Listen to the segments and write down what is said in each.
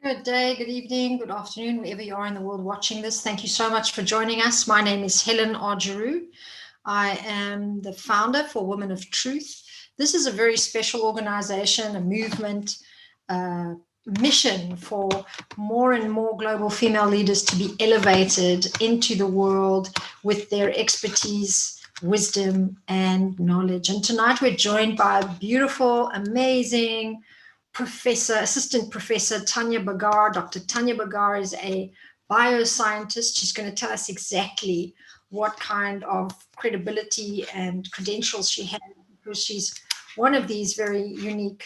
Good day, good evening, good afternoon, wherever you are in the world watching this. Thank you so much for joining us. My name is Helen Argeru. I am the founder for Women of Truth. This is a very special organization, a movement, mission for more and more global female leaders to be elevated into the world with their expertise, wisdom, and knowledge. And tonight we're joined by a beautiful, amazing Assistant Professor Tanja Bagar. Dr. Tanja Bagar is a bioscientist. She's going to tell us exactly what kind of credibility and credentials she has, because she's one of these very unique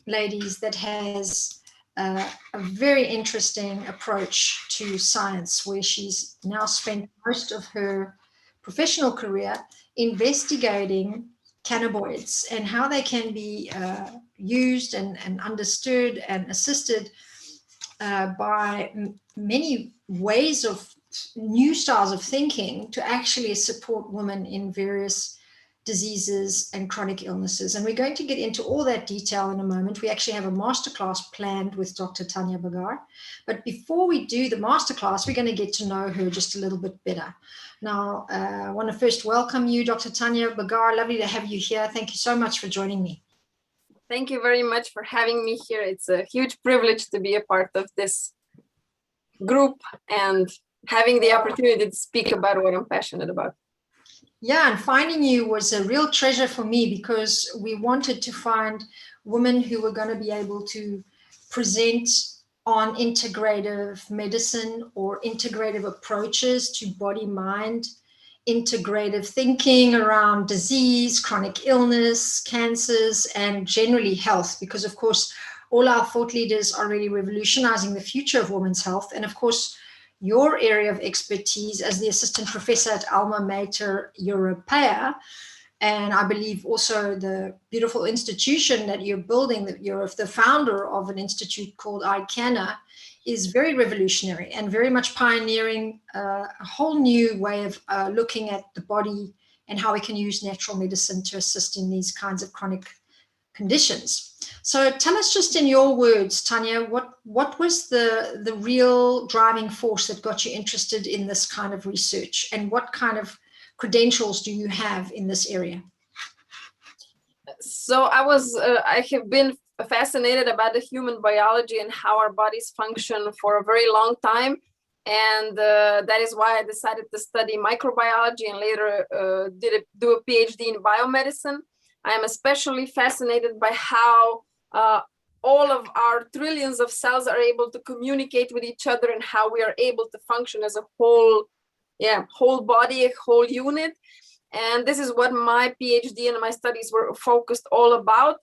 ladies that has a very interesting approach to science, where she's now spent most of her professional career investigating cannabinoids and how they can be used and understood and assisted by many ways of new styles of thinking to actually support women in various diseases and chronic illnesses. And we're going to get into all that detail in a moment. We actually have a masterclass planned with Dr. Tanja Bagar. But before we do the masterclass, we're going to get to know her just a little bit better. Now, I want to first welcome you, Dr. Tanja Bagar. Lovely to have you here. Thank you so much for joining me. Thank you very much for having me here. It's a huge privilege to be a part of this group and having the opportunity to speak about what I'm passionate about. Yeah, and finding you was a real treasure for me, because we wanted to find women who were going to be able to present on integrative medicine or integrative approaches to body-mind, integrative thinking around disease, chronic illness, cancers, and generally health, because of course, all our thought leaders are really revolutionizing the future of women's health. And of course, your area of expertise as the assistant professor at Alma Mater Europaea, and I believe also the beautiful institution that you're building, that you're the founder of an institute called ICANNA, is very revolutionary and very much pioneering a whole new way of looking at the body and how we can use natural medicine to assist in these kinds of chronic conditions. So tell us, just in your words, Tanja, what was the real driving force that got you interested in this kind of research, and what kind of credentials do you have in this area? So I have been fascinated about the human biology and how our bodies function for a very long time. And that is why I decided to study microbiology and later do a PhD in biomedicine. I am especially fascinated by how all of our trillions of cells are able to communicate with each other and how we are able to function as a whole body, a whole unit. And this is what my PhD and my studies were focused all about.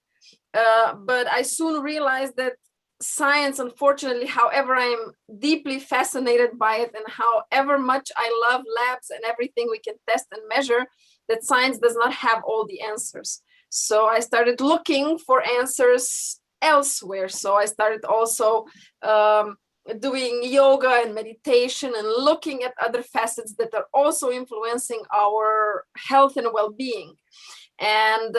But I soon realized that science, unfortunately, however I am deeply fascinated by it and however much I love labs and everything we can test and measure, that science does not have all the answers. So I started looking for answers elsewhere. So I started also doing yoga and meditation and looking at other facets that are also influencing our health and well-being. And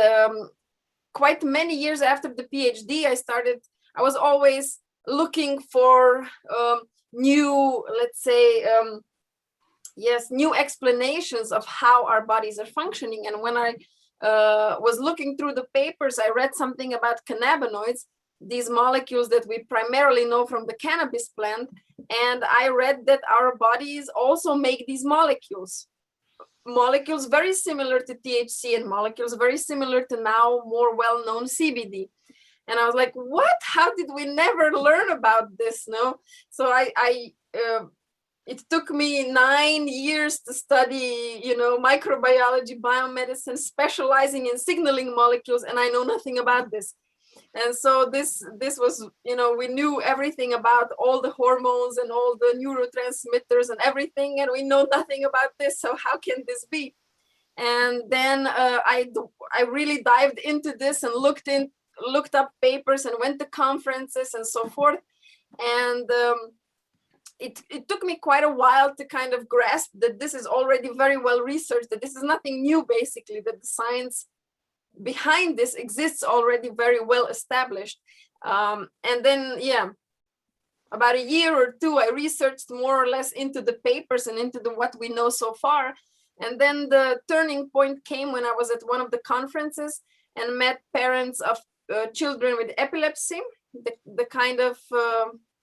quite many years after the PhD, I was always looking for new, let's say, new explanations of how our bodies are functioning. And when I was looking through the papers, I read something about cannabinoids, these molecules that we primarily know from the cannabis plant. And I read that our bodies also make these molecules very similar to THC and molecules very similar to now more well-known CBD. And I was like, what? How did we never learn about this? No? So it took me 9 years to study, microbiology, biomedicine, specializing in signaling molecules, and I know nothing about this. And so this was, we knew everything about all the hormones and all the neurotransmitters and everything, and we know nothing about this. So how can this be? And then I really dived into this and looked up papers and went to conferences and so forth. And it took me quite a while to kind of grasp that this is already very well researched, that this is nothing new, basically, that the science behind this exists already very well established. And then, about a year or two, I researched more or less into the papers and into what we know so far. And then the turning point came when I was at one of the conferences and met parents of children with epilepsy, the kind of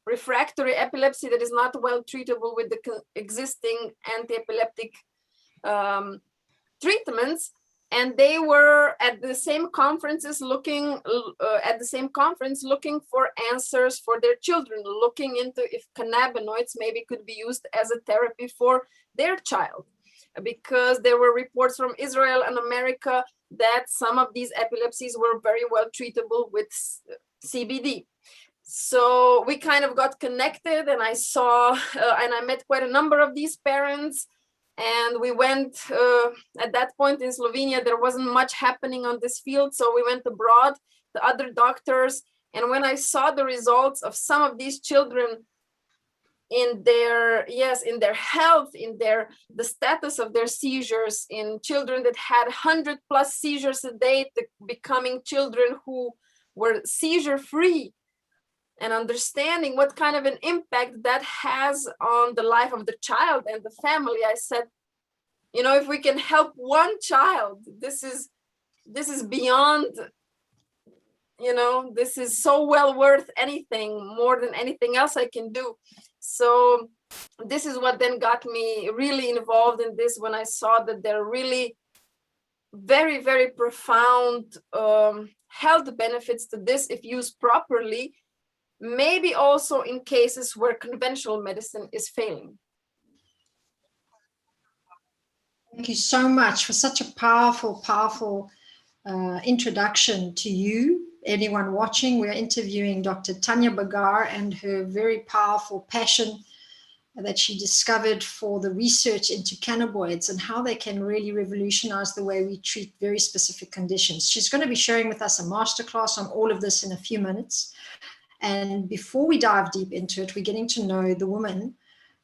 refractory epilepsy that is not well treatable with the existing anti-epileptic treatments. And they were at the same conferences looking for answers for their children, looking into if cannabinoids maybe could be used as a therapy for their child, because there were reports from Israel and America that some of these epilepsies were very well treatable with CBD. So we kind of got connected, and I saw and I met quite a number of these parents. And we went, at that point in Slovenia, there wasn't much happening on this field. So we went abroad to other doctors. And when I saw the results of some of these children in their, in their health, in the status of their seizures, in children that had 100+ seizures a day, to becoming children who were seizure free, and understanding what kind of an impact that has on the life of the child and the family, I said, you know, if we can help one child, this is beyond, you know, this is so well worth anything, more than anything else I can do. So this is what then got me really involved in this, when I saw that there are really very, very profound health benefits to this if used properly, maybe also in cases where conventional medicine is failing. Thank you so much for such a powerful introduction to you. Anyone watching, we're interviewing Dr. Tanja Bagar and her very powerful passion that she discovered for the research into cannabinoids and how they can really revolutionize the way we treat very specific conditions. She's going to be sharing with us a masterclass on all of this in a few minutes. And before we dive deep into it, we're getting to know the woman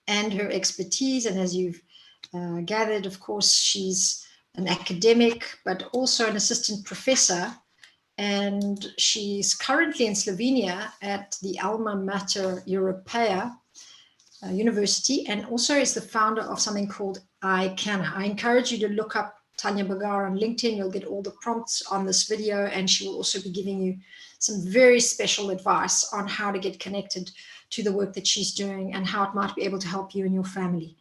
and her expertise. And as you've gathered, of course, she's an academic, but also an assistant professor. And she's currently in Slovenia at the Alma Mater Europaea University, and also is the founder of something called iCanna. I encourage you to look up Tanja Bagar on LinkedIn. You'll get all the prompts on this video, and she will also be giving you some very special advice on how to get connected to the work that she's doing and how it might be able to help you and your family.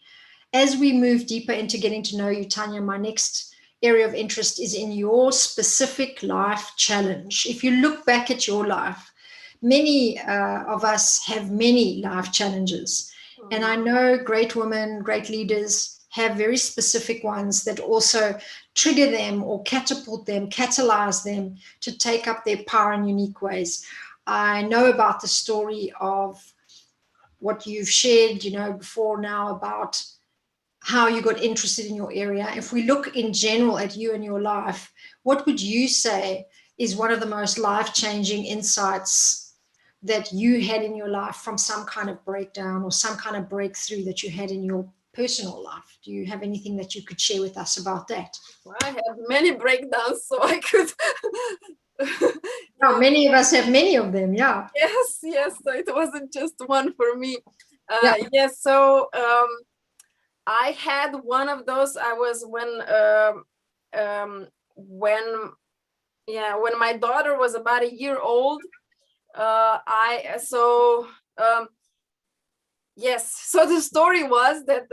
As we move deeper into getting to know you, Tanja, my next area of interest is in your specific life challenge. If you look back at your life, many of us have many life challenges. And I know great women, great leaders have very specific ones that also trigger them or catapult them, catalyze them to take up their power in unique ways. I know about the story of what you've shared, you know, before now about how you got interested in your area. If we look in general at you and your life, what would you say is one of the most life-changing insights that you had in your life from some kind of breakdown or some kind of breakthrough that you had in your personal life? Do you have anything that you could share with us about that? Well, I had many breakdowns, so I could. Yeah, many of us have many of them, yeah. Yes, so it wasn't just one for me. Yeah. Yes, so I had one of those. I was when my daughter was about a year old. Yes, so the story was that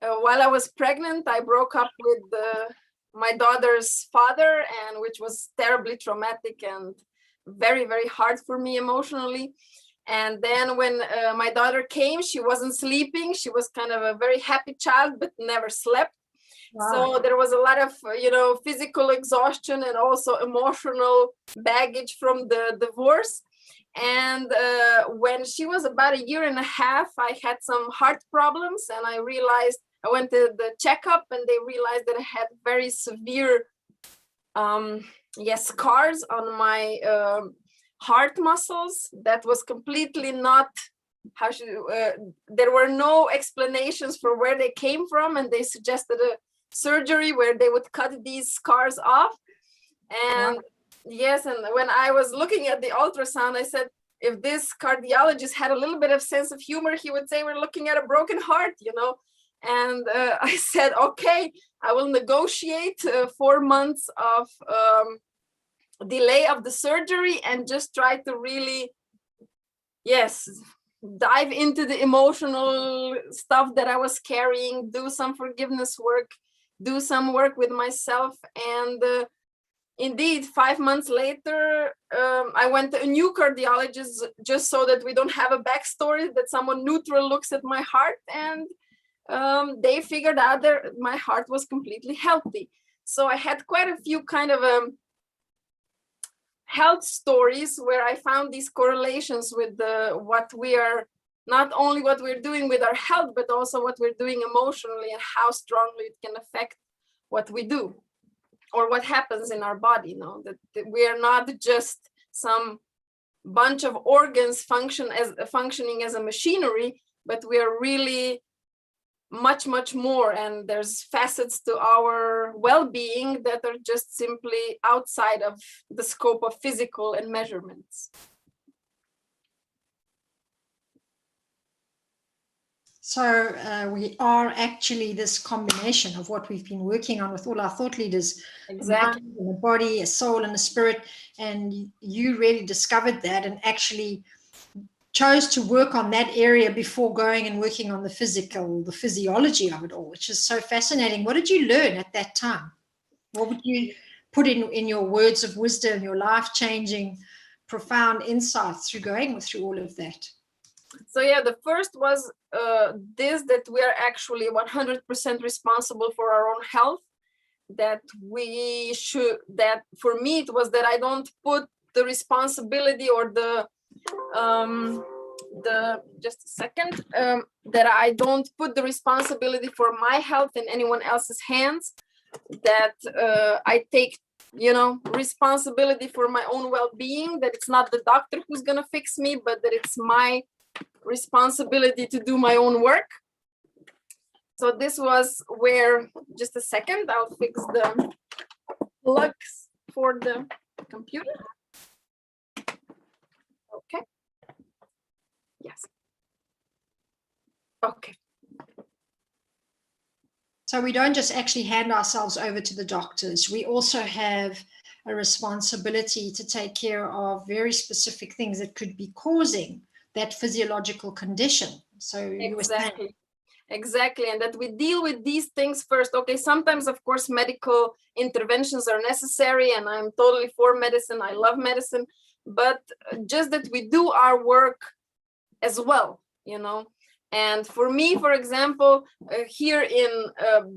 while I was pregnant, I broke up with my daughter's father, and which was terribly traumatic and very, very hard for me emotionally. And then when my daughter came, she wasn't sleeping. She was kind of a very happy child, but never slept. Wow. So there was a lot of, physical exhaustion and also emotional baggage from the divorce. And when she was about a year and a half, I had some heart problems, and I went to the checkup, and they realized that I had very severe, scars on my heart muscles. That was completely not there were no explanations for where they came from, and they suggested a surgery where they would cut these scars off. And yes, and when I was looking at the ultrasound, I said, if this cardiologist had a little bit of sense of humor, he would say, we're looking at a broken heart, you know. And I said, okay, I will negotiate 4 months of delay of the surgery and just try to really, yes, dive into the emotional stuff that I was carrying, do some forgiveness work, do some work with myself. And indeed, 5 months later, I went to a new cardiologist just so that we don't have a backstory, that someone neutral looks at my heart, and they figured out that my heart was completely healthy. So I had quite a few kind of health stories where I found these correlations with what we are, not only what we're doing with our health, but also what we're doing emotionally and how strongly it can affect what we do or what happens in our body. You know, that we are not just some bunch of organs functioning as a machinery, but we are really much, much more. And there's facets to our well-being that are just simply outside of the scope of physical and measurements. So we are actually this combination of what we've been working on with all our thought leaders, Exactly. a mind and a body, a soul and a spirit. And you really discovered that and actually chose to work on that area before going and working on the physiology of it all, which is so fascinating. What did you learn at that time? What would you put in your words of wisdom, your life-changing, profound insights through going through all of that? So yeah, the first was that we are actually 100% responsible for our own health. That for me, it was that I don't put the responsibility or just a second, that I don't put the responsibility for my health in anyone else's hands, that I take, responsibility for my own well-being, that it's not the doctor who's going to fix me, but that it's my responsibility to do my own work. So this was where, just a second, I'll fix the plugs for the computer. Okay. Yes. Okay. So we don't just actually hand ourselves over to the doctors. We also have a responsibility to take care of very specific things that could be causing that physiological condition. So you were saying. Exactly, and that we deal with these things first. Okay, sometimes, of course, medical interventions are necessary, and I'm totally for medicine. I love medicine, but just that we do our work as well, And for me, for example, here in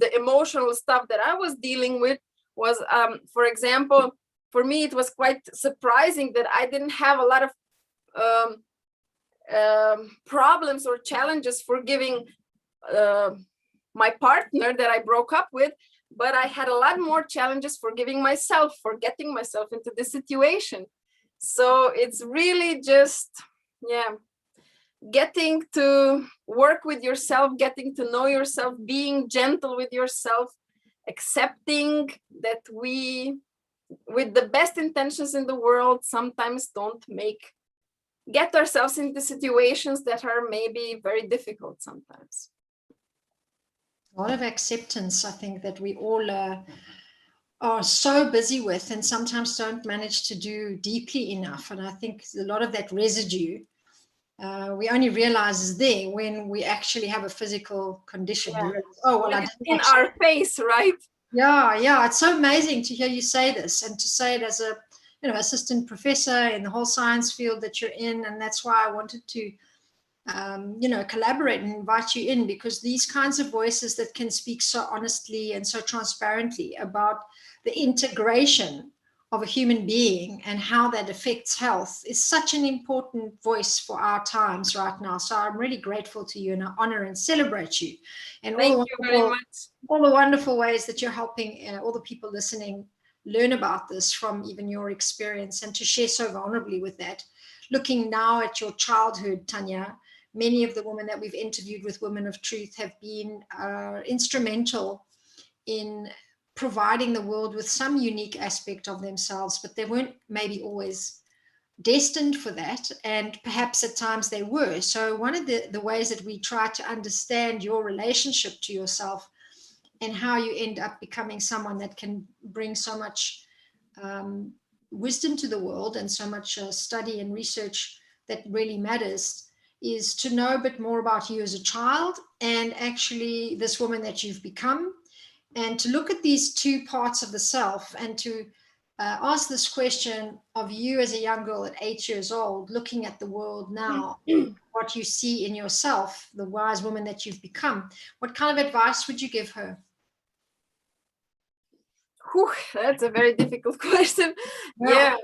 the emotional stuff that I was dealing with was, for example, for me, it was quite surprising that I didn't have a lot of problems or challenges forgiving my partner that I broke up with, but I had a lot more challenges forgiving myself, for getting myself into this situation. So it's really just, getting to work with yourself, getting to know yourself, being gentle with yourself, accepting that we, with the best intentions in the world, sometimes don't get ourselves into situations that are maybe very difficult sometimes. A lot of acceptance, I think, that we all are so busy with and sometimes don't manage to do deeply enough. And I think a lot of that residue, we only realize is there when we actually have a physical condition. Yeah. Oh, well, it's in our face, right? Yeah. It's so amazing to hear you say this and to say it as a assistant professor in the whole science field that you're in. And that's why I wanted to collaborate and invite you in, because these kinds of voices that can speak so honestly and so transparently about the integration of a human being and how that affects health is such an important voice for our times right now. So I'm really grateful to you, and I honor and celebrate you and Thank you very much. All the wonderful ways that you're helping all the people listening learn about this from even your experience, and to share so vulnerably with that. Looking now at your childhood, Tanja, many of the women that we've interviewed with Women of Truth have been instrumental in providing the world with some unique aspect of themselves, but they weren't maybe always destined for that, and perhaps at times they were. So one of the ways that we try to understand your relationship to yourself and how you end up becoming someone that can bring so much wisdom to the world and so much study and research that really matters is to know a bit more about you as a child and actually this woman that you've become, and to look at these two parts of the self and to ask this question of you as a young girl at 8 years old, looking at the world now, what you see in yourself, the wise woman that you've become. What kind of advice would you give her? Whew, that's a very difficult question. Yeah.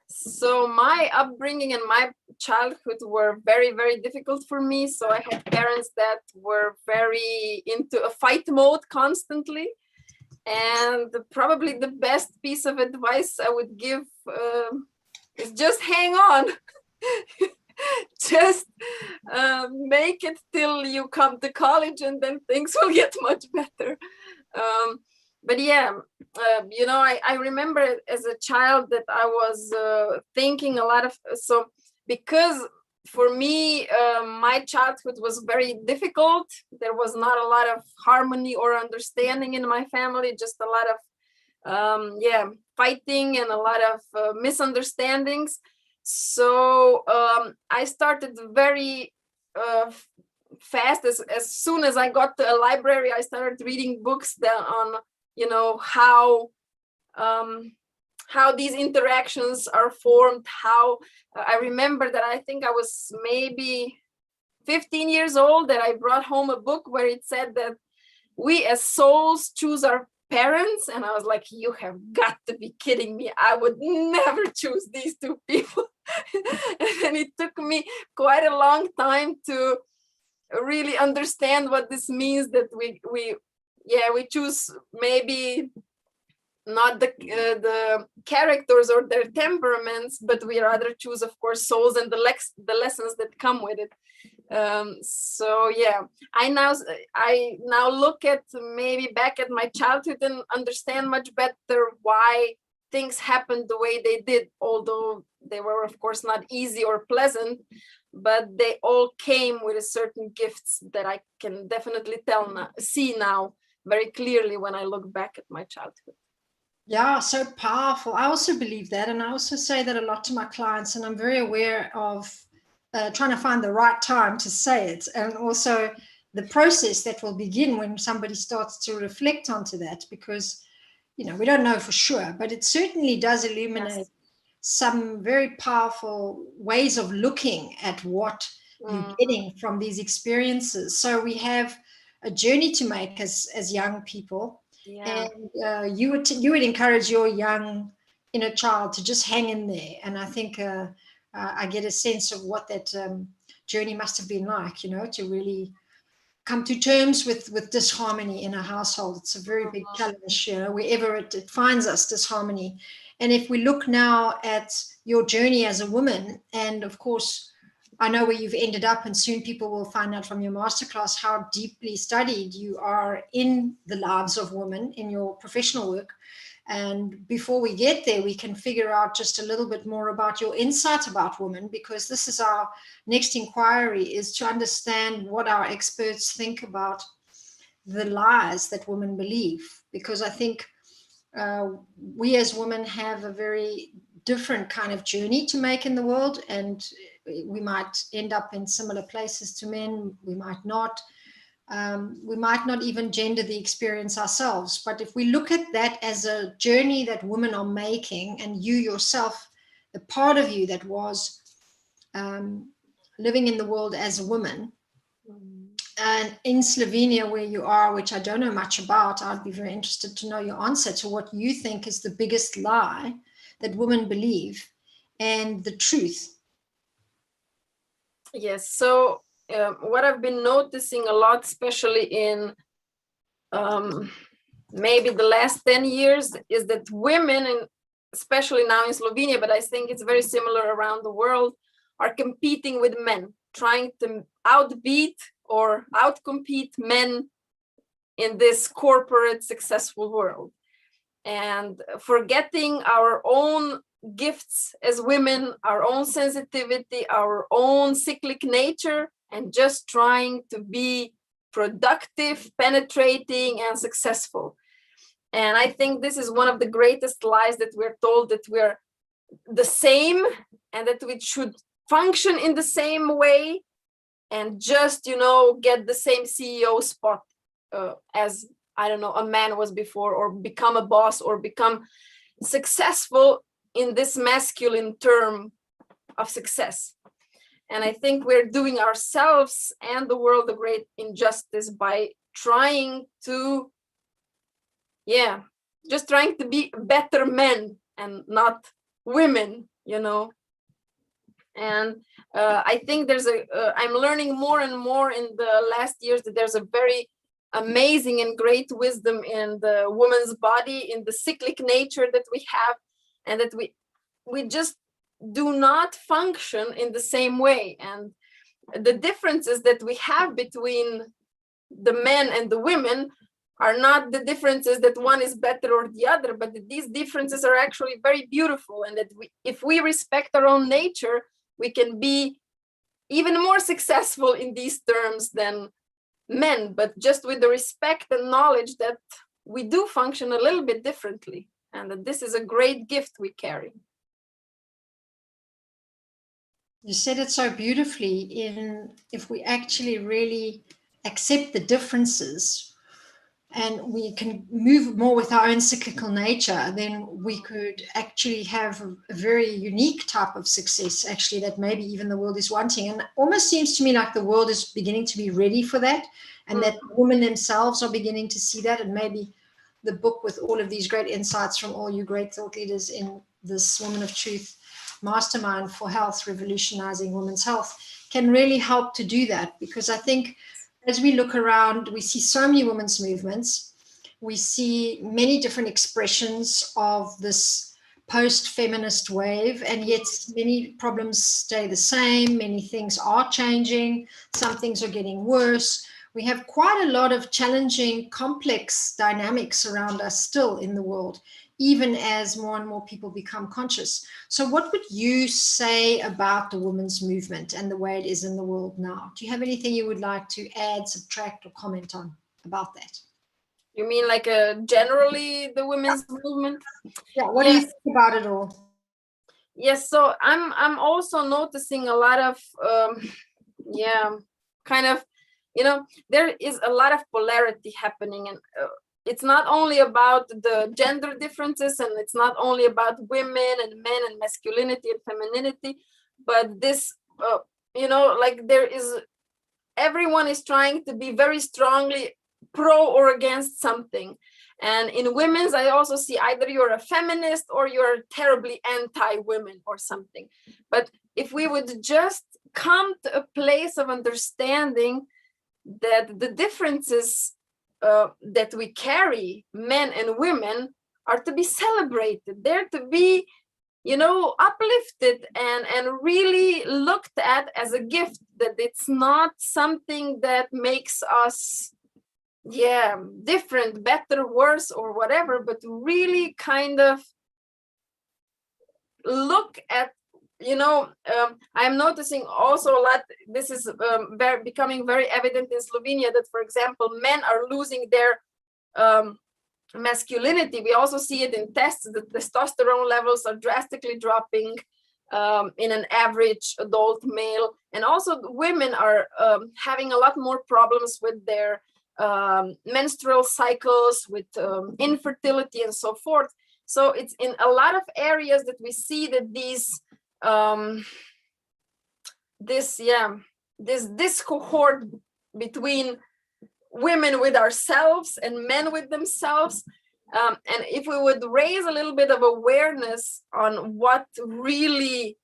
So my upbringing and my childhood were very, very difficult for me. So I had parents that were very into a fight mode constantly. And probably the best piece of advice I would give is just hang on. Just make it till you come to college, and then things will get much better. But yeah, I remember as a child that I was thinking a lot of, so because for me, my childhood was very difficult. There was not a lot of harmony or understanding in my family, just a lot of, fighting and a lot of misunderstandings. So I started very fast. As soon as I got to a library, I started reading books on, how these interactions are formed. How I remember that I think I was maybe 15 years old that I brought home a book where it said that we as souls choose our parents, and I was like, you have got to be kidding me. I would never choose these two people. And it took me quite a long time to really understand what this means, that we choose maybe not the characters or their temperaments, but we rather choose, of course, souls and the lessons that come with it. So yeah, I now look at maybe back at my childhood and understand much better why things happened the way they did, although they were, of course, not easy or pleasant, but they all came with a certain gifts that I can definitely see now very clearly when I look back at my childhood. Yeah, so powerful. I also believe that. And I also say that a lot to my clients, and I'm very aware of trying to find the right time to say it. And also the process that will begin when somebody starts to reflect onto that, because, we don't know for sure, but it certainly does illuminate some very powerful ways of looking at what you're getting from these experiences. So we have a journey to make as young people. Yeah. And you would encourage your young inner child to just hang in there. And I think I get a sense of what that journey must have been like, to really come to terms with disharmony in a household. It's a very big challenge, wherever it finds us, disharmony. And if we look now at your journey as a woman, and of course, I know where you've ended up, and soon people will find out from your masterclass how deeply studied you are in the lives of women in your professional work. And before we get there, we can figure out just a little bit more about your insight about women, because this is our next inquiry, is to understand what our experts think about the lies that women believe. Because I think we as women have a very different kind of journey to make in the world, and we might end up in similar places to men, we might not. We might not even gender the experience ourselves, but if we look at that as a journey that women are making, and you yourself, the part of you that was living in the world as a woman, and in Slovenia where you are, which I don't know much about, I'd be very interested to know your answer to what you think is the biggest lie that women believe and the truth. Yes, so what I've been noticing a lot, especially in maybe the last 10 years, is that women, and especially now in Slovenia, but I think it's very similar around the world, are competing with men, trying to outbeat or outcompete men in this corporate successful world, and forgetting our own gifts as women, our own sensitivity, our own cyclic nature, and just trying to be productive, penetrating, and successful. And I think this is one of the greatest lies that we're told, that we're the same and that we should function in the same way and just, get the same CEO spot as, I don't know, a man was before, or become a boss, or become successful in this masculine term of success. And I think we're doing ourselves and the world a great injustice by trying to, just trying to be better men and not women, And I think I'm learning more and more in the last years that there's a very amazing and great wisdom in the woman's body, in the cyclic nature that we have, and that we just do not function in the same way. And the differences that we have between the men and the women are not the differences that one is better or the other, but that these differences are actually very beautiful, and that if we respect our own nature, we can be even more successful in these terms than men, but just with the respect and knowledge that we do function a little bit differently, and that this is a great gift we carry. You said it so beautifully. If we actually really accept the differences and we can move more with our own cyclical nature, then we could actually have a very unique type of success, actually, that maybe even the world is wanting. And almost seems to me like the world is beginning to be ready for that, and that women themselves are beginning to see that. And maybe the book, with all of these great insights from all you great thought leaders in this Woman of Truth Mastermind for Health, Revolutionizing Women's Health, can really help to do that. Because I think as we look around, we see so many women's movements. We see many different expressions of this post-feminist wave, and yet many problems stay the same. Many things are changing. Some things are getting worse. We have quite a lot of challenging, complex dynamics around us still in the world, even as more and more people become conscious. So what would you say about the women's movement and the way it is in the world now? Do you have anything you would like to add, subtract, or comment on about that? You mean like generally the women's movement? Yeah, what do you think about it all? Yes, so I'm also noticing a lot of, kind of, there is a lot of polarity happening, and it's not only about the gender differences, and it's not only about women and men and masculinity and femininity, but this, like everyone is trying to be very strongly pro or against something. And in women's, I also see either you're a feminist or you're terribly anti-women or something. But if we would just come to a place of understanding that the differences that we carry, men and women, are to be celebrated. They're to be, uplifted and really looked at as a gift, that it's not something that makes us, different, better, worse, or whatever, but really kind of look at, I'm noticing also a lot, this is becoming very evident in Slovenia, that, for example, men are losing their masculinity. We also see it in tests that testosterone levels are drastically dropping in an average adult male. And also women are having a lot more problems with their menstrual cycles, with infertility and so forth. So it's in a lot of areas that we see that this discord between women with ourselves and men with themselves. And if we would raise a little bit of awareness on what really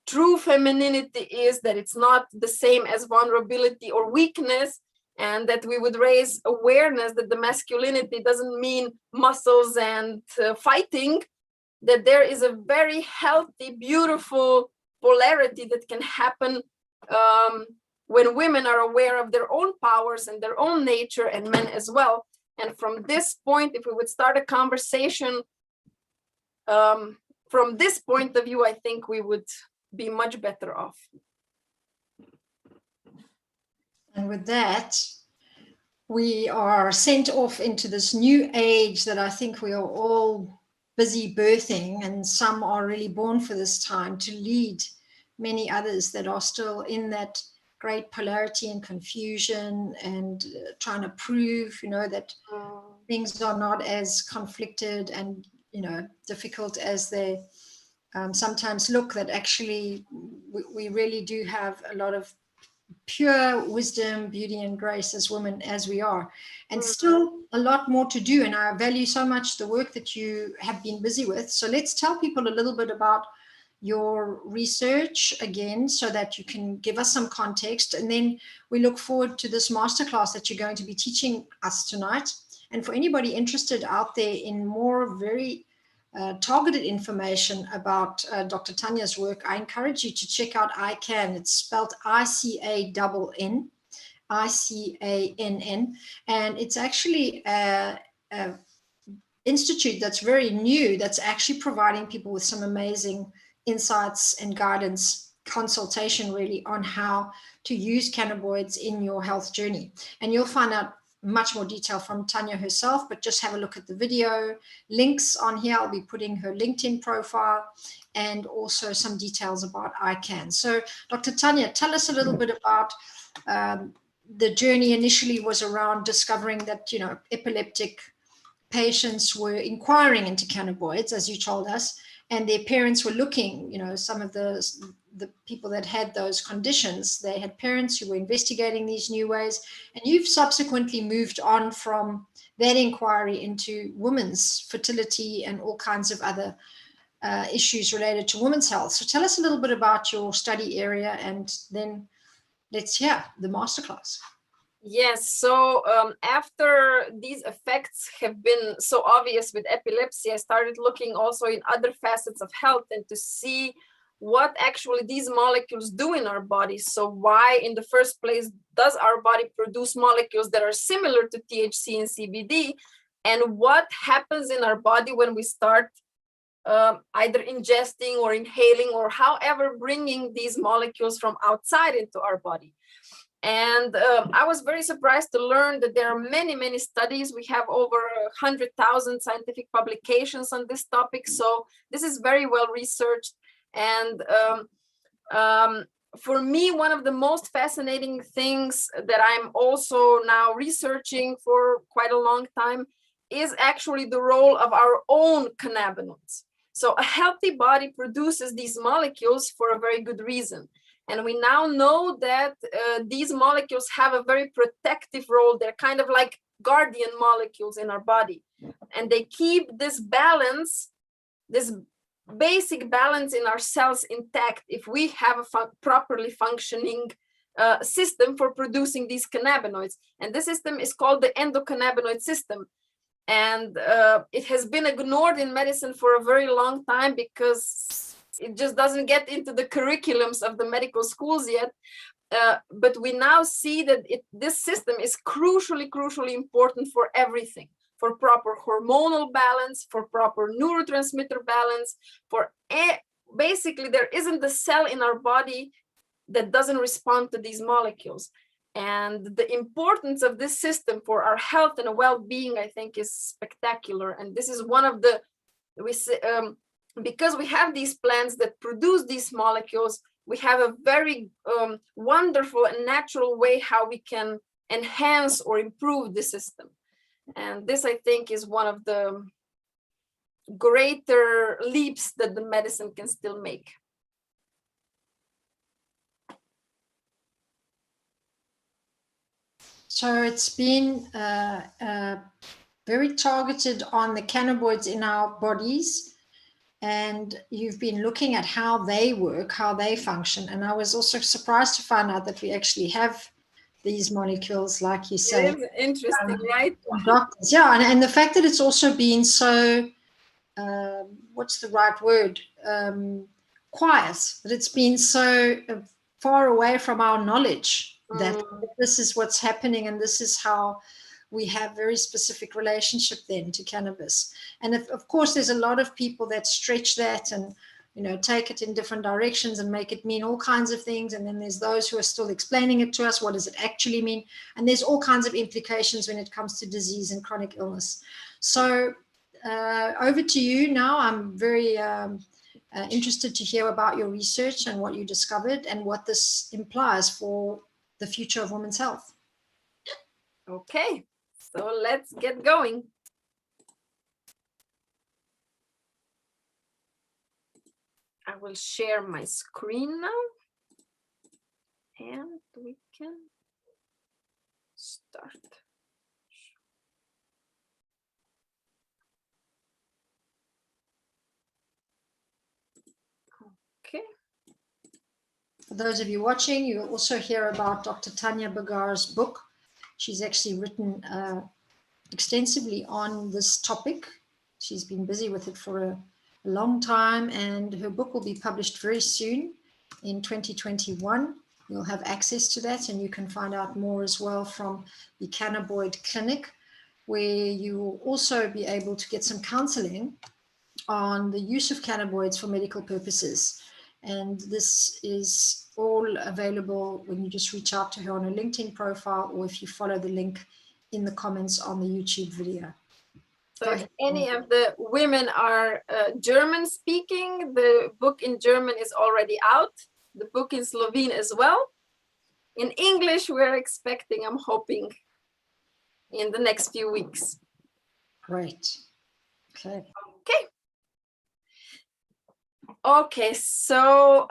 true femininity is, that it's not the same as vulnerability or weakness, and that we would raise awareness that the masculinity doesn't mean muscles and fighting, that there is a very healthy, beautiful polarity that can happen when women are aware of their own powers and their own nature, and men as well. And from this point, if we would start a conversation from this point of view, I think we would be much better off. And with that, we are sent off into this new age that I think we are all busy birthing, and some are really born for this time to lead many others that are still in that great polarity and confusion and trying to prove, that things are not as conflicted and, difficult as they sometimes look, that actually we really do have a lot of pure wisdom, beauty, and grace as women as we are, and still a lot more to do. And I value so much the work that you have been busy with. So let's tell people a little bit about your research again, so that you can give us some context. And then we look forward to this masterclass that you're going to be teaching us tonight. And for anybody interested out there in more very targeted information about Dr. Tanja's work, I encourage you to check out ICANN. It's spelled ICANN, ICANN, and it's actually a institute that's very new, that's actually providing people with some amazing insights and guidance, consultation really, on how to use cannabinoids in your health journey. And you'll find out much more detail from Tanja herself, but just have a look at the video links on here. I'll be putting her LinkedIn profile and also some details about ICANN. So Dr. Tanja, tell us a little bit about the journey. Initially was around discovering that, epileptic patients were inquiring into cannabinoids, as you told us, and their parents were looking, some of the people that had those conditions, they had parents who were investigating these new ways. And you've subsequently moved on from that inquiry into women's fertility and all kinds of other issues related to women's health. So tell us a little bit about your study area, and then let's hear the masterclass. Yes, so after these effects have been so obvious with epilepsy, I started looking also in other facets of health and to see what actually these molecules do in our bodies. So why in the first place does our body produce molecules that are similar to THC and CBD, and what happens in our body when we start either ingesting or inhaling or however bringing these molecules from outside into our body. And I was very surprised to learn that there are many, many studies. We have over 100,000 scientific publications on this topic. So this is very well researched. And for me, one of the most fascinating things that I'm also now researching for quite a long time is actually the role of our own cannabinoids. So a healthy body produces these molecules for a very good reason. And we now know that these molecules have a very protective role. They're kind of like guardian molecules in our body. And they keep this balance, this basic balance in our cells intact if we have a properly functioning system for producing these cannabinoids. And this system is called the Endocannabinoid System. And it has been ignored in medicine for a very long time because it just doesn't get into the curriculums of the medical schools yet. But we now see that this system is crucially important for everything, for proper hormonal balance, for proper neurotransmitter balance, basically there isn't a cell in our body that doesn't respond to these molecules. And the importance of this system for our health and well-being, I think, is spectacular. And this is one of the, because we have these plants that produce these molecules, we have a very wonderful and natural way how we can enhance or improve the system. And this, I think, is one of the greater leaps that the medicine can still make. So it's been very targeted on the cannabinoids in our bodies, and you've been looking at how they work, how they function. And I was also surprised to find out that we actually have these molecules, like you say. It is interesting, right? Doctors. Yeah, and the fact that it's also been so, what's the right word? Quiet, that it's been so far away from our knowledge that this is what's happening and this is how we have very specific relationship then to cannabis. And if, of course, there's a lot of people that stretch that and, you know, take it in different directions and make it mean all kinds of things. And then there's those who are still explaining it to us. What does it actually mean? And there's all kinds of implications when it comes to disease and chronic illness. So over to you now. I'm very interested to hear about your research and what you discovered and what this implies for the future of women's health. Okay, so let's get going. I will share my screen now, and we can start. Okay. For those of you watching, you will also hear about Dr. Tanja Bagar's book. She's actually written extensively on this topic. She's been busy with it for a long time, and her book will be published very soon in 2021. You'll have access to that, and you can find out more as well from the Cannaboid Clinic, where you will also be able to get some counseling on the use of cannabinoids for medical purposes. And this is all available when you just reach out to her on her LinkedIn profile, or if you follow the link in the comments on the YouTube video. So if any of the women are German speaking, the book in German is already out. The book in Slovene as well. In English, we're expecting, I'm hoping, in the next few weeks. Great. Okay. Okay. Okay, so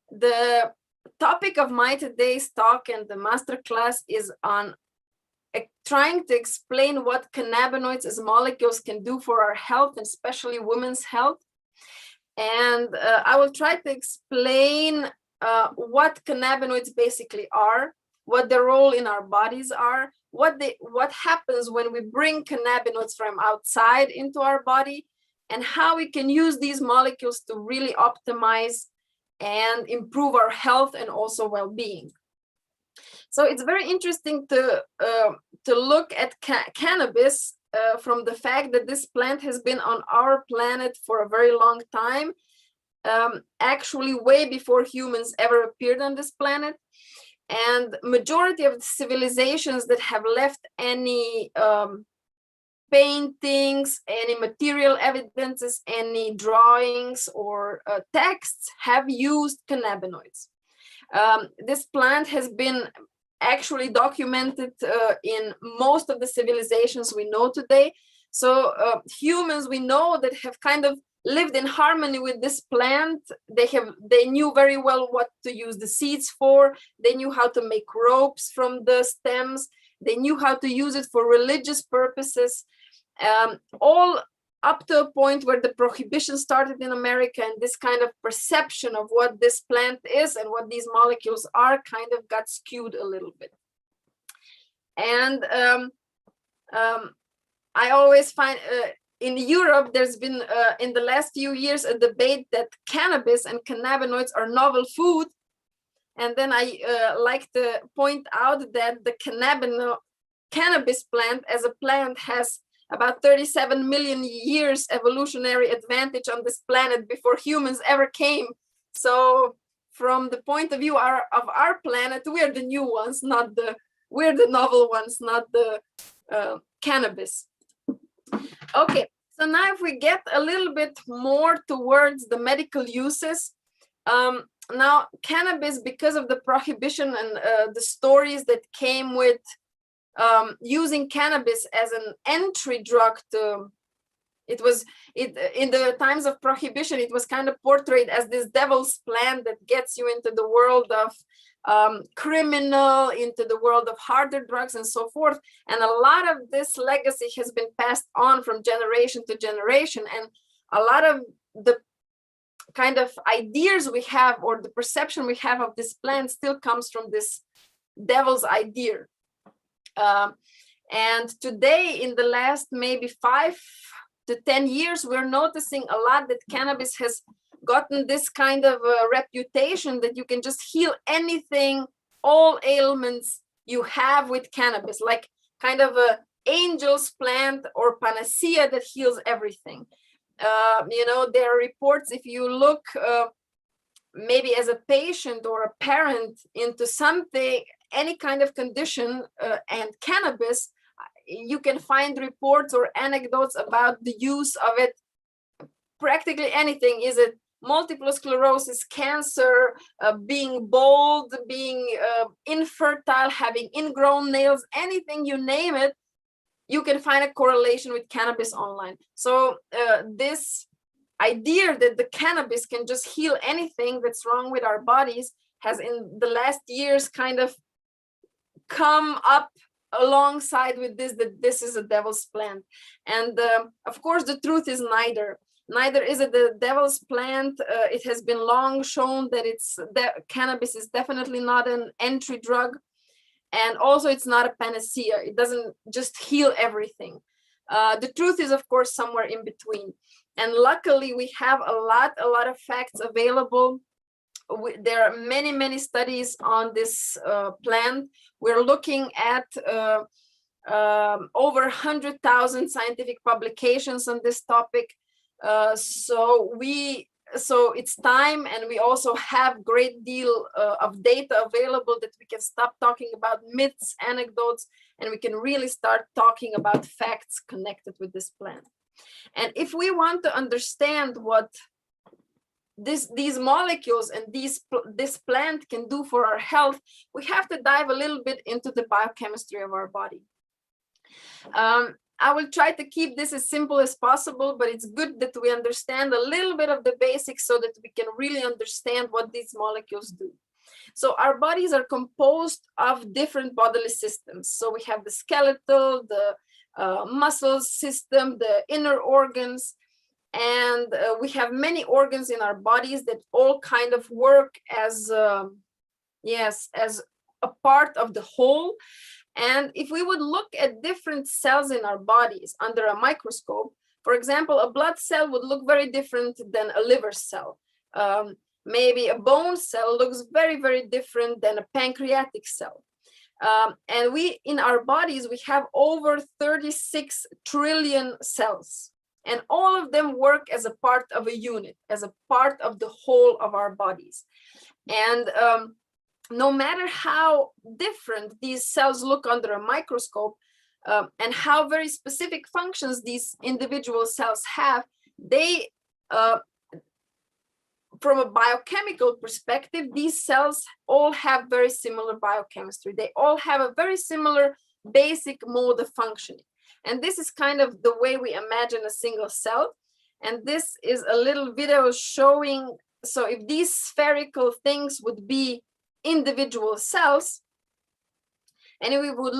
the topic of my today's talk and the masterclass is on trying to explain what cannabinoids as molecules can do for our health, and especially women's health. And I will try to explain what cannabinoids basically are, what their role in our bodies are, what happens when we bring cannabinoids from outside into our body, and how we can use these molecules to really optimize and improve our health and also well-being. So it's very interesting to look at cannabis from the fact that this plant has been on our planet for a very long time, actually way before humans ever appeared on this planet. And majority of the civilizations that have left any paintings, any material evidences, any drawings or texts have used cannabinoids. This plant has been actually documented in most of the civilizations we know today. So humans we know that have kind of lived in harmony with this plant. They knew very well what to use the seeds for. They knew how to make ropes from the stems. They knew how to use it for religious purposes. All up to a point where the prohibition started in America, and this kind of perception of what this plant is and what these molecules are kind of got skewed a little bit. And I always find in Europe, there's been in the last few years a debate that cannabis and cannabinoids are novel food. And then I like to point out that the cannabis plant as a plant has about 37 million years evolutionary advantage on this planet before humans ever came. So from the point of view of our planet, we're the new ones, we're the novel ones, not the cannabis. Okay, so now if we get a little bit more towards the medical uses, now cannabis, because of the prohibition and the stories that came with using cannabis as an entry drug to, in the times of prohibition, it was kind of portrayed as this devil's plant that gets you into the world of criminal, into the world of harder drugs and so forth. And a lot of this legacy has been passed on from generation to generation. And a lot of the kind of ideas we have or the perception we have of this plant still comes from this devil's idea. And today, in the last maybe 5 to 10 years, we're noticing a lot that cannabis has gotten this kind of reputation that you can just heal anything, all ailments you have with cannabis, like kind of a angel's plant or panacea that heals everything. You know, there are reports, if you look maybe as a patient or a parent into something, any kind of condition, and cannabis, you can find reports or anecdotes about the use of it. Practically anything. Is it multiple sclerosis, cancer, being bald, being infertile, having ingrown nails, anything, you name it, you can find a correlation with cannabis online. So this idea that the cannabis can just heal anything that's wrong with our bodies has in the last years kind of come up alongside with this, that this is a devil's plant. And of course the truth is neither is it the devil's plant. It has been long shown that cannabis is definitely not an entry drug, and also it's not a panacea. It doesn't just heal everything. The truth is, of course, somewhere in between. And luckily we have a lot of facts available. There are many studies on this plant. We're looking at over 100,000 scientific publications on this topic. So it's time, and we also have great deal of data available that we can stop talking about myths, anecdotes, and we can really start talking about facts connected with this plant. And if we want to understand what these molecules and this plant can do for our health, we have to dive a little bit into the biochemistry of our body. I will try to keep this as simple as possible, but it's good that we understand a little bit of the basics so that we can really understand what these molecules do. So our bodies are composed of different bodily systems. So we have the skeletal, the muscle system, the inner organs, and we have many organs in our bodies that all kind of work as as a part of the whole. And if we would look at different cells in our bodies under a microscope, for example, a blood cell would look very different than a liver cell. Maybe a bone cell looks very different than a pancreatic cell. And in our bodies, we have over 36 trillion cells. And all of them work as a part of a unit, as a part of the whole of our bodies. And no matter how different these cells look under a microscope, and how very specific functions these individual cells have, they, from a biochemical perspective, these cells all have very similar biochemistry. They all have a very similar basic mode of functioning. And this is kind of the way we imagine a single cell. And this is a little video showing, so if these spherical things would be individual cells, and if we would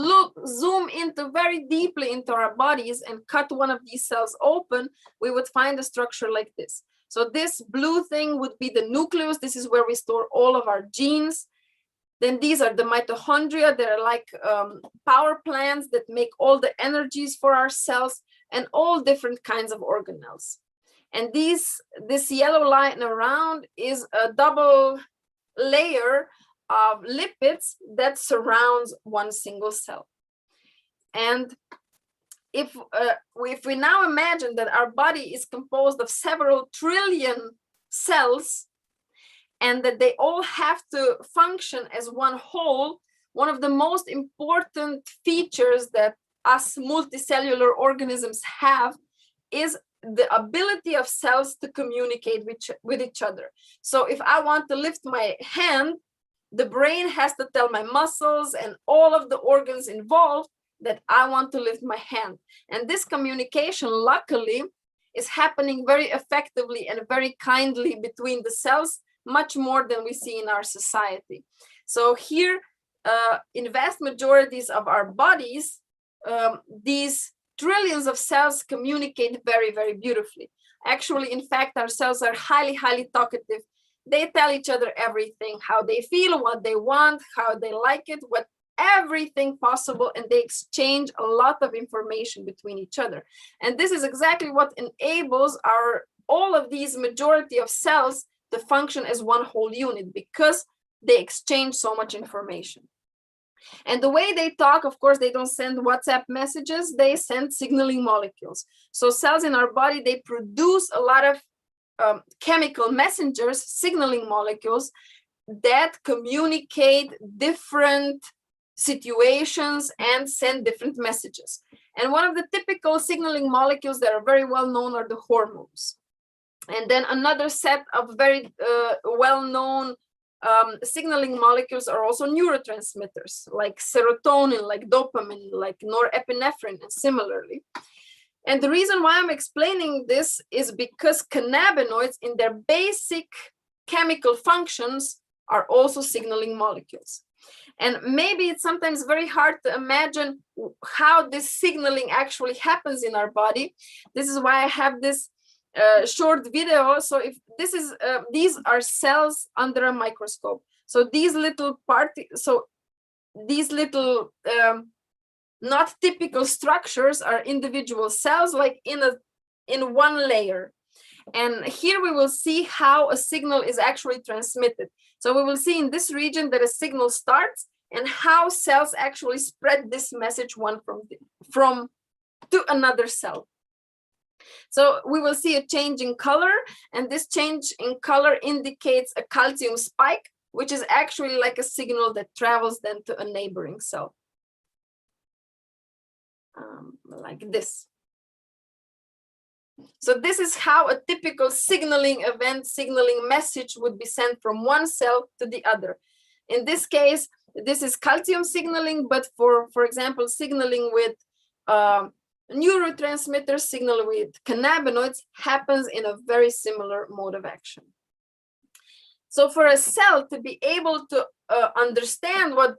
zoom into very deeply into our bodies and cut one of these cells open, we would find a structure like this. So this blue thing would be the nucleus. This is where we store all of our genes. Then these are the mitochondria. They're like power plants that make all the energies for our cells, and all different kinds of organelles. And this yellow line around is a double layer of lipids that surrounds one single cell. And if we now imagine that our body is composed of several trillion cells, and that they all have to function as one whole, one of the most important features that us multicellular organisms have is the ability of cells to communicate with each other. So if I want to lift my hand, the brain has to tell my muscles and all of the organs involved that I want to lift my hand. And this communication, luckily, is happening very effectively and very kindly between the cells, much more than we see in our society. So here, in vast majorities of our bodies, these trillions of cells communicate very beautifully. Actually, in fact, our cells are highly talkative. They tell each other everything, how they feel, what they want, how they like it, everything possible, and they exchange a lot of information between each other. And this is exactly what enables all of these majority of cells to function as one whole unit, because they exchange so much information. And the way they talk, of course, they don't send WhatsApp messages, they send signaling molecules. So cells in our body, they produce a lot of chemical messengers, signaling molecules that communicate different situations and send different messages. And one of the typical signaling molecules that are very well known are the hormones. And then another set of very well-known signaling molecules are also neurotransmitters, like serotonin, like dopamine, like norepinephrine, and similarly. And the reason why I'm explaining this is because cannabinoids in their basic chemical functions are also signaling molecules. And maybe it's sometimes very hard to imagine how this signaling actually happens in our body. This is why I have this short video. So if this is, these are cells under a microscope. So these little not typical structures are individual cells, like in one layer. And here we will see how a signal is actually transmitted. So we will see in this region that a signal starts and how cells actually spread this message one from to another cell. So we will see a change in color, and this change in color indicates a calcium spike, which is actually like a signal that travels then to a neighboring cell. Like this. So this is how a typical signaling event, signaling message would be sent from one cell to the other. In this case, this is calcium signaling, but for example, signaling with neurotransmitters, signal with cannabinoids happens in a very similar mode of action. So for a cell to be able to understand what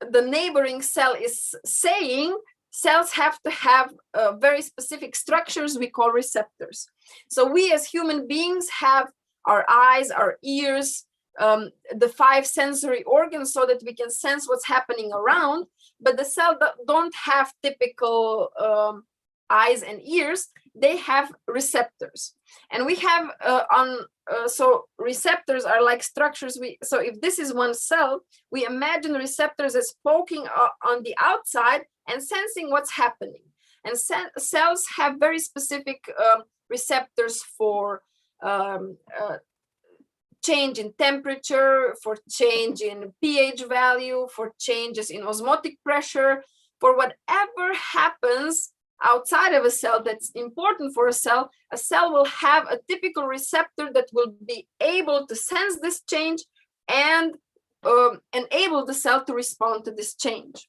the neighboring cell is saying, cells have to have very specific structures we call receptors. So we as human beings have our eyes, our ears, the 5 sensory organs so that we can sense what's happening around, but the cell don't have typical eyes and ears. They have receptors. And we have so receptors are like structures. So if this is one cell, we imagine receptors as poking on the outside and sensing what's happening. And cells have very specific receptors for change in temperature, for change in pH value, for changes in osmotic pressure, for whatever happens outside of a cell that's important for a cell will have a typical receptor that will be able to sense this change and enable the cell to respond to this change.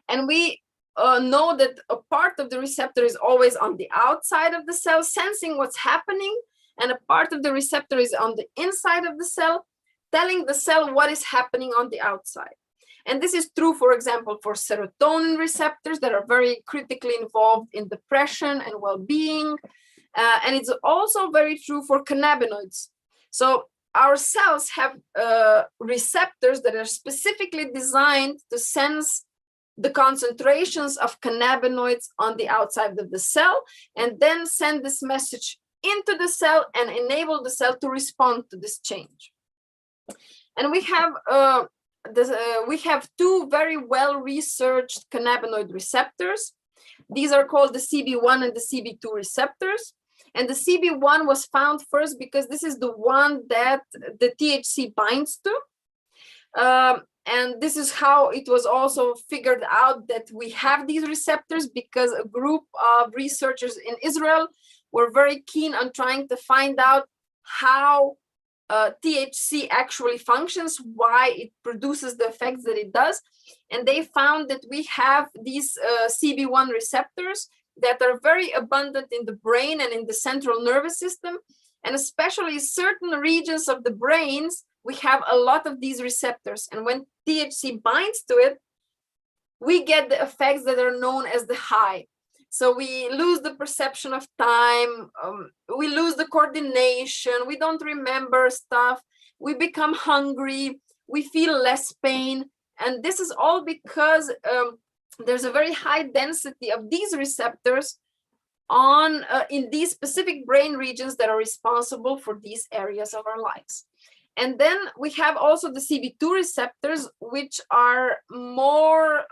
And we know that a part of the receptor is always on the outside of the cell, sensing what's happening, and a part of the receptor is on the inside of the cell, telling the cell what is happening on the outside. And this is true, for example, for serotonin receptors that are very critically involved in depression and well-being. And it's also very true for cannabinoids. So our cells have receptors that are specifically designed to sense the concentrations of cannabinoids on the outside of the cell, and then send this message into the cell and enable the cell to respond to this change. And we have 2 very well-researched cannabinoid receptors. These are called the Cb1 and the Cb2 receptors. And the Cb1 was found first because this is the one that the THC binds to. And this is how it was also figured out that we have these receptors, because a group of researchers in Israel were very keen on trying to find out how THC actually functions, why it produces the effects that it does. And they found that we have these Cb1 receptors that are very abundant in the brain and in the central nervous system. And especially certain regions of the brains, we have a lot of these receptors. And when THC binds to it, we get the effects that are known as the high. So we lose the perception of time, we lose the coordination, we don't remember stuff, we become hungry, we feel less pain. And this is all because there's a very high density of these receptors in these specific brain regions that are responsible for these areas of our lives. And then we have also the Cb2 receptors, which are more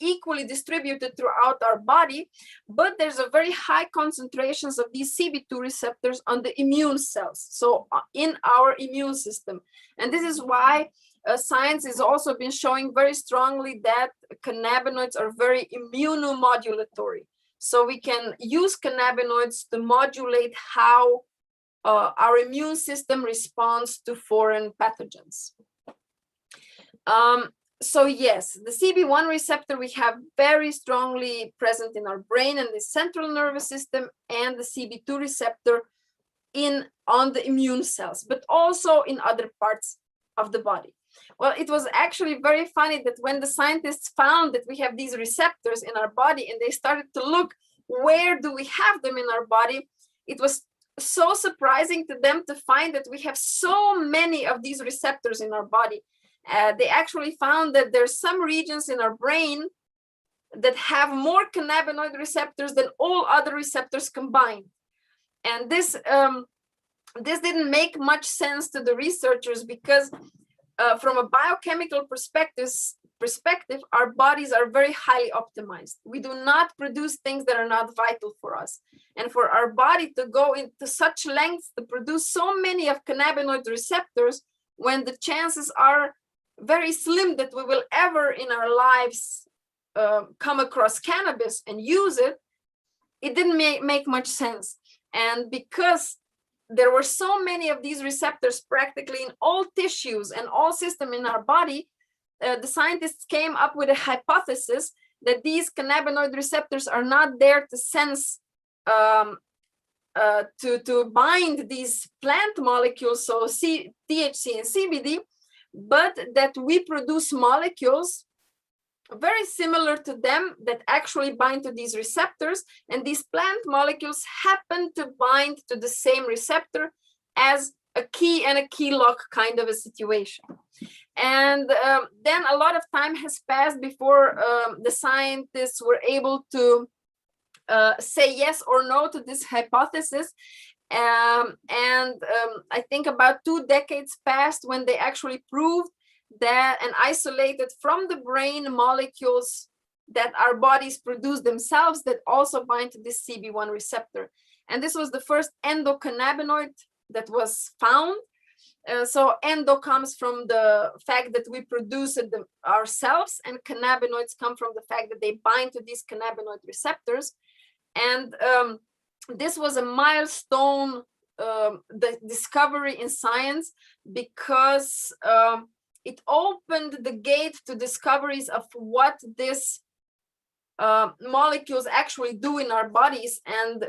equally distributed throughout our body, but there's a very high concentrations of these Cb2 receptors on the immune cells, so in our immune system. And this is why science has also been showing very strongly that cannabinoids are very immunomodulatory. So we can use cannabinoids to modulate how our immune system responds to foreign pathogens. So yes, the Cb1 receptor we have very strongly present in our brain and the central nervous system, and the Cb2 receptor on the immune cells, but also in other parts of the body. Well, it was actually very funny that when the scientists found that we have these receptors in our body and they started to look where do we have them in our body, it was so surprising to them to find that we have so many of these receptors in our body. They actually found that there's some regions in our brain that have more cannabinoid receptors than all other receptors combined. And this didn't make much sense to the researchers because from a biochemical perspective, our bodies are very highly optimized. We do not produce things that are not vital for us. And for our body to go into such lengths to produce so many of cannabinoid receptors, when the chances are very slim that we will ever in our lives come across cannabis and use it, it didn't make much sense. And because there were so many of these receptors practically in all tissues and all systems in our body, the scientists came up with a hypothesis that these cannabinoid receptors are not there to sense, to bind these plant molecules, so THC and CBD, but that we produce molecules very similar to them that actually bind to these receptors, and these plant molecules happen to bind to the same receptor as a key and a key lock kind of a situation. And then a lot of time has passed before the scientists were able to say yes or no to this hypothesis. I think about 2 decades passed when they actually proved that and isolated from the brain molecules that our bodies produce themselves that also bind to this Cb1 receptor. And this was the first endocannabinoid that was found. So endo comes from the fact that we produce it ourselves, and cannabinoids come from the fact that they bind to these cannabinoid receptors. And this was a milestone, the discovery in science, because it opened the gate to discoveries of what these molecules actually do in our bodies, and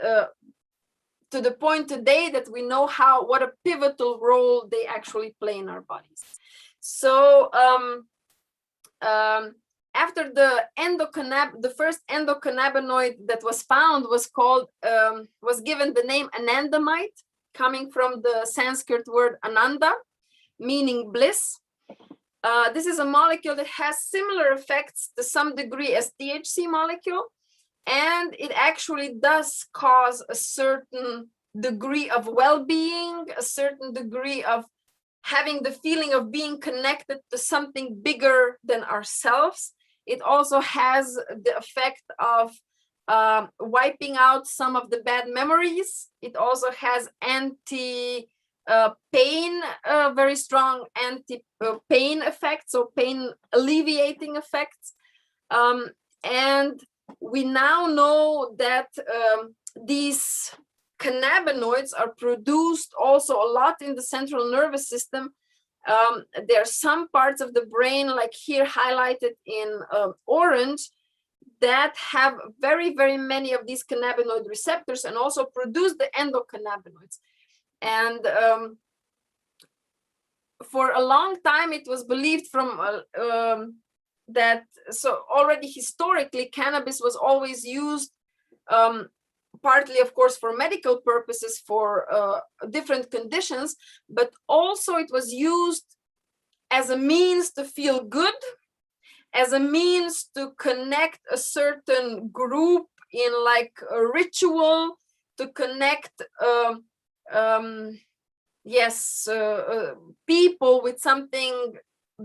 to the point today that we know what a pivotal role they actually play in our bodies. So after the first endocannabinoid that was found was given the name Anandamite, coming from the Sanskrit word Ananda, meaning bliss. This is a molecule that has similar effects to some degree as THC molecule, and it actually does cause a certain degree of well-being, a certain degree of having the feeling of being connected to something bigger than ourselves. It also has the effect of wiping out some of the bad memories. It also has pain, very strong anti-pain effects, so pain alleviating effects. And we now know that these cannabinoids are produced also a lot in the central nervous system. There are some parts of the brain, like here highlighted in orange, that have very, very many of these cannabinoid receptors and also produce the endocannabinoids. And for a long time, it was believed that already historically, cannabis was always used, partly, of course, for medical purposes for different conditions, but also it was used as a means to feel good, as a means to connect a certain group in like a ritual, to connect yes, people with something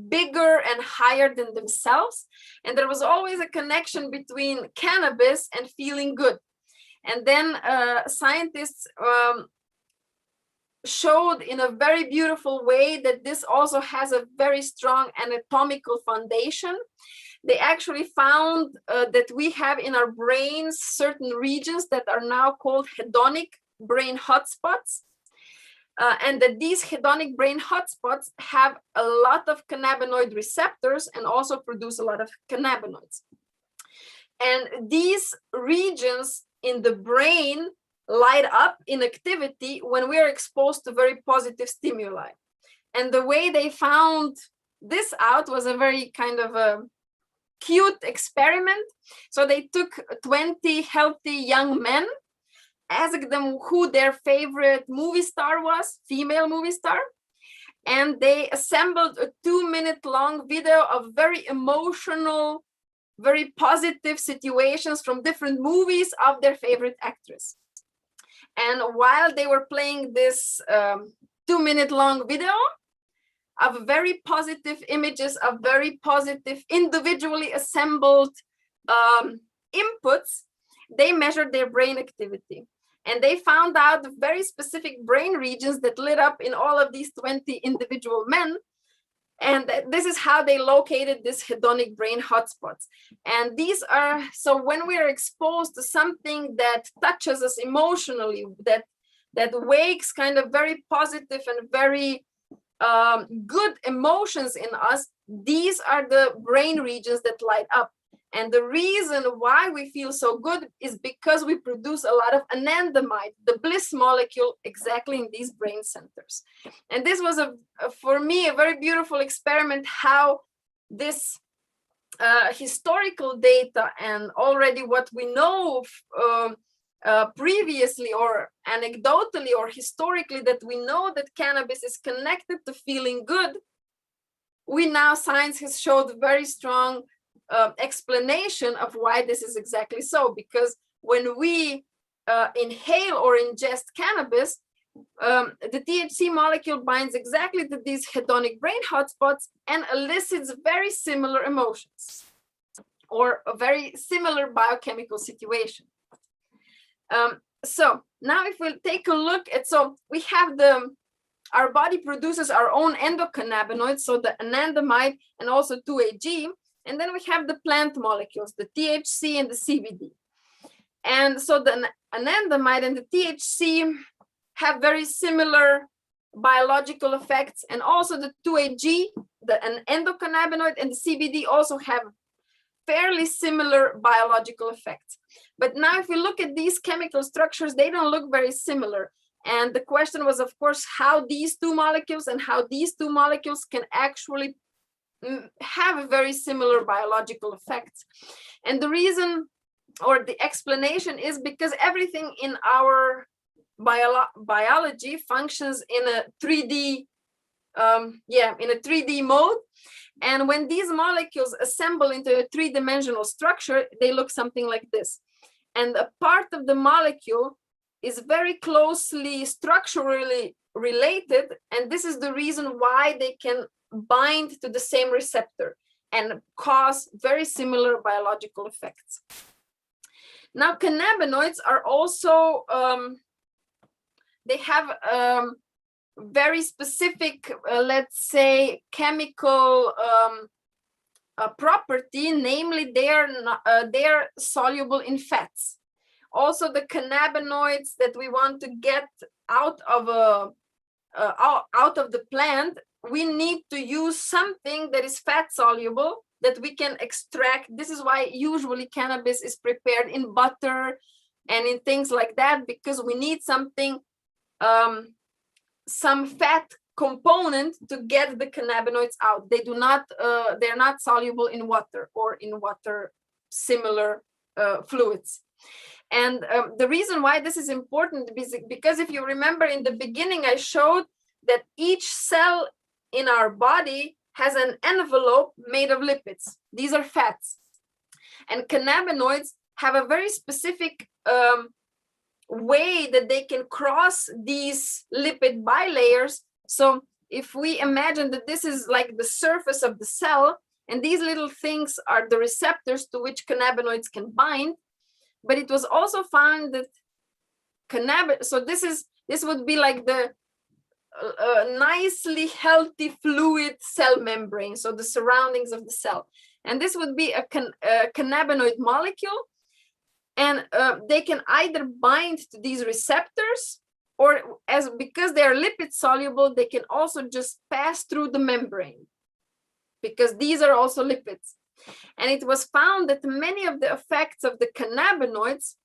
bigger and higher than themselves. And there was always a connection between cannabis and feeling good. And then scientists showed in a very beautiful way that this also has a very strong anatomical foundation. They actually found that we have in our brains certain regions that are now called hedonic brain hotspots. And that these hedonic brain hotspots have a lot of cannabinoid receptors and also produce a lot of cannabinoids. And these regions in the brain light up in activity when we are exposed to very positive stimuli. And the way they found this out was a very kind of a cute experiment. So they took 20 healthy young men, asked them who their favorite movie star was, female movie star, and they assembled a 2-minute long video of very emotional, very positive situations from different movies of their favorite actress. And while they were playing this 2-minute long video of very positive images, of very positive individually assembled inputs, they measured their brain activity. And they found out very specific brain regions that lit up in all of these 20 individual men. And this is how they located these hedonic brain hotspots. And these are, so when we are exposed to something that touches us emotionally, that wakes kind of very positive and very good emotions in us, these are the brain regions that light up. And the reason why we feel so good is because we produce a lot of anandamide, the bliss molecule, exactly in these brain centers. And this was, for me, a very beautiful experiment, how this historical data and already what we know previously or anecdotally or historically, that we know that cannabis is connected to feeling good. We now, science has showed very strong explanation of why this is exactly so, because when we inhale or ingest cannabis, the THC molecule binds exactly to these hedonic brain hotspots and elicits very similar emotions or a very similar biochemical situation. So now if we'll take a look at, so we have our body produces our own endocannabinoids, so the anandamide and also 2-AG. And then we have the plant molecules, the THC and the CBD. And so the anandamide and the THC have very similar biological effects. And also the 2-AG, an endocannabinoid, and the CBD also have fairly similar biological effects. But now if we look at these chemical structures, they don't look very similar. And the question was, of course, how these two molecules and how these two molecules can actually have a very similar biological effects. And the reason or the explanation is because everything in our biology functions in a 3D in a 3D mode. And when these molecules assemble into a 3-dimensional structure, they look something like this. And a part of the molecule is very closely structurally related, and this is the reason why they can bind to the same receptor and cause very similar biological effects. Now, cannabinoids are also, they have very specific, let's say, chemical property, namely they're soluble in fats. Also, the cannabinoids that we want to get out of the plant, we need to use something that is fat soluble that we can extract. This is why usually cannabis is prepared in butter and in things like that, because we need something, some fat component to get the cannabinoids out. They do not, they're not soluble in water or in water similar fluids. And the reason why this is important is because if you remember in the beginning, I showed that each cell in our body has an envelope made of lipids. These are fats. And cannabinoids have a very specific way that they can cross these lipid bilayers. So if we imagine that this is like the surface of the cell, and these little things are the receptors to which cannabinoids can bind, but it was also found that so this would be like the nicely healthy fluid cell membrane, so the surroundings of the cell, and this would be a cannabinoid molecule, and they can either bind to these receptors, or because they are lipid soluble, they can also just pass through the membrane, because these are also lipids. And it was found that many of the effects of the cannabinoids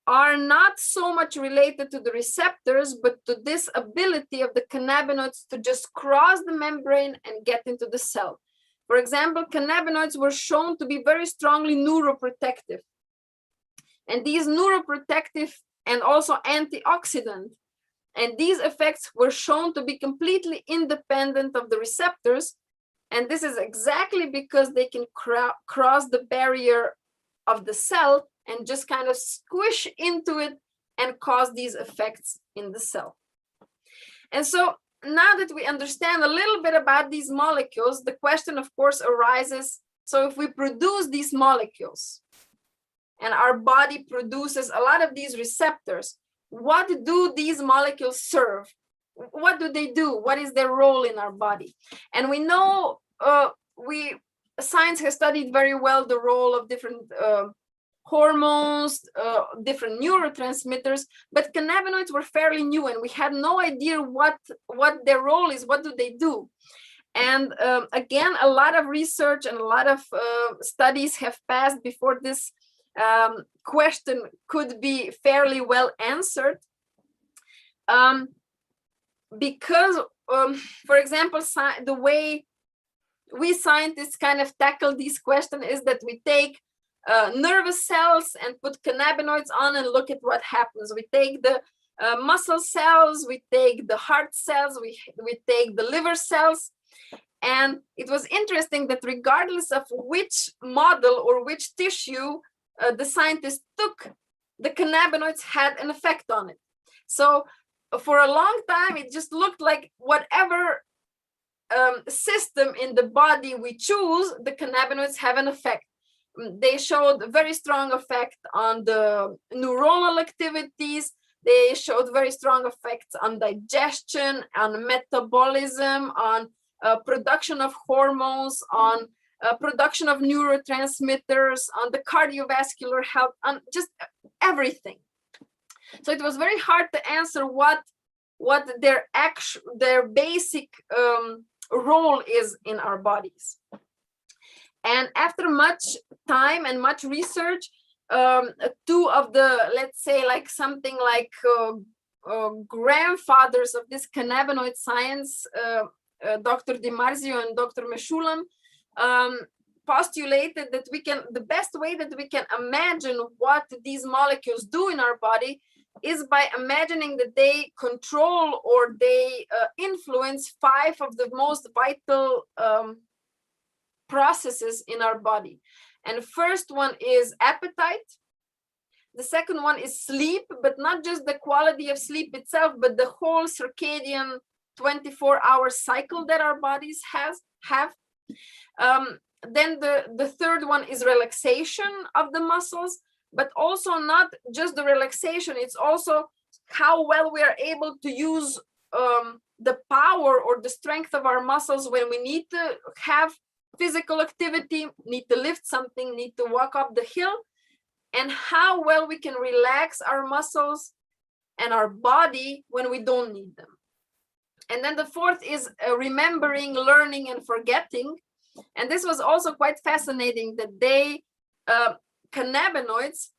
are not so much related to the receptors, but to this ability of the cannabinoids to just cross the membrane and get into the cell. For example, cannabinoids were shown to be very strongly neuroprotective. And these neuroprotective and also antioxidant. And these effects were shown to be completely independent of the receptors. And this is exactly because they can cross the barrier of the cell and just kind of squish into it and cause these effects in the cell. And so now that we understand a little bit about these molecules, the question, of course, arises, so if we produce these molecules and our body produces a lot of these receptors, what do these molecules serve? What do they do? What is their role in our body? And we know science has studied very well the role of different hormones, different neurotransmitters, but cannabinoids were fairly new and we had no idea what their role is, what do they do? And again, a lot of research and a lot of studies have passed before this question could be fairly well answered. Because, for example, the way we scientists kind of tackle this question is that we take nervous cells and put cannabinoids on and look at what happens. We take the muscle cells, we take the heart cells, we take the liver cells. And it was interesting that regardless of which model or which tissue the scientists took, the cannabinoids had an effect on it. So for a long time, it just looked like whatever system in the body we choose, the cannabinoids have an effect. They showed a very strong effect on the neuronal activities. They showed very strong effects on digestion, on metabolism, on production of hormones, on production of neurotransmitters, on the cardiovascular health, on just everything. So it was very hard to answer what their basic role is in our bodies. And after much time and much research, two of the, let's say, like something like grandfathers of this cannabinoid science, Dr. DiMarzio and Dr. Meshulam, postulated that the best way that we can imagine what these molecules do in our body is by imagining that they control or they influence 5 of the most vital processes in our body. And the first one is appetite. The second one is sleep, but not just the quality of sleep itself, but the whole circadian 24-hour cycle that our bodies have. Then the third one is relaxation of the muscles, but also not just the relaxation, it's also how well we are able to use the power or the strength of our muscles when we need to have physical activity, need to lift something, need to walk up the hill, and how well we can relax our muscles and our body when we don't need them. And then the fourth is remembering, learning, and forgetting. And this was also quite fascinating that cannabinoids,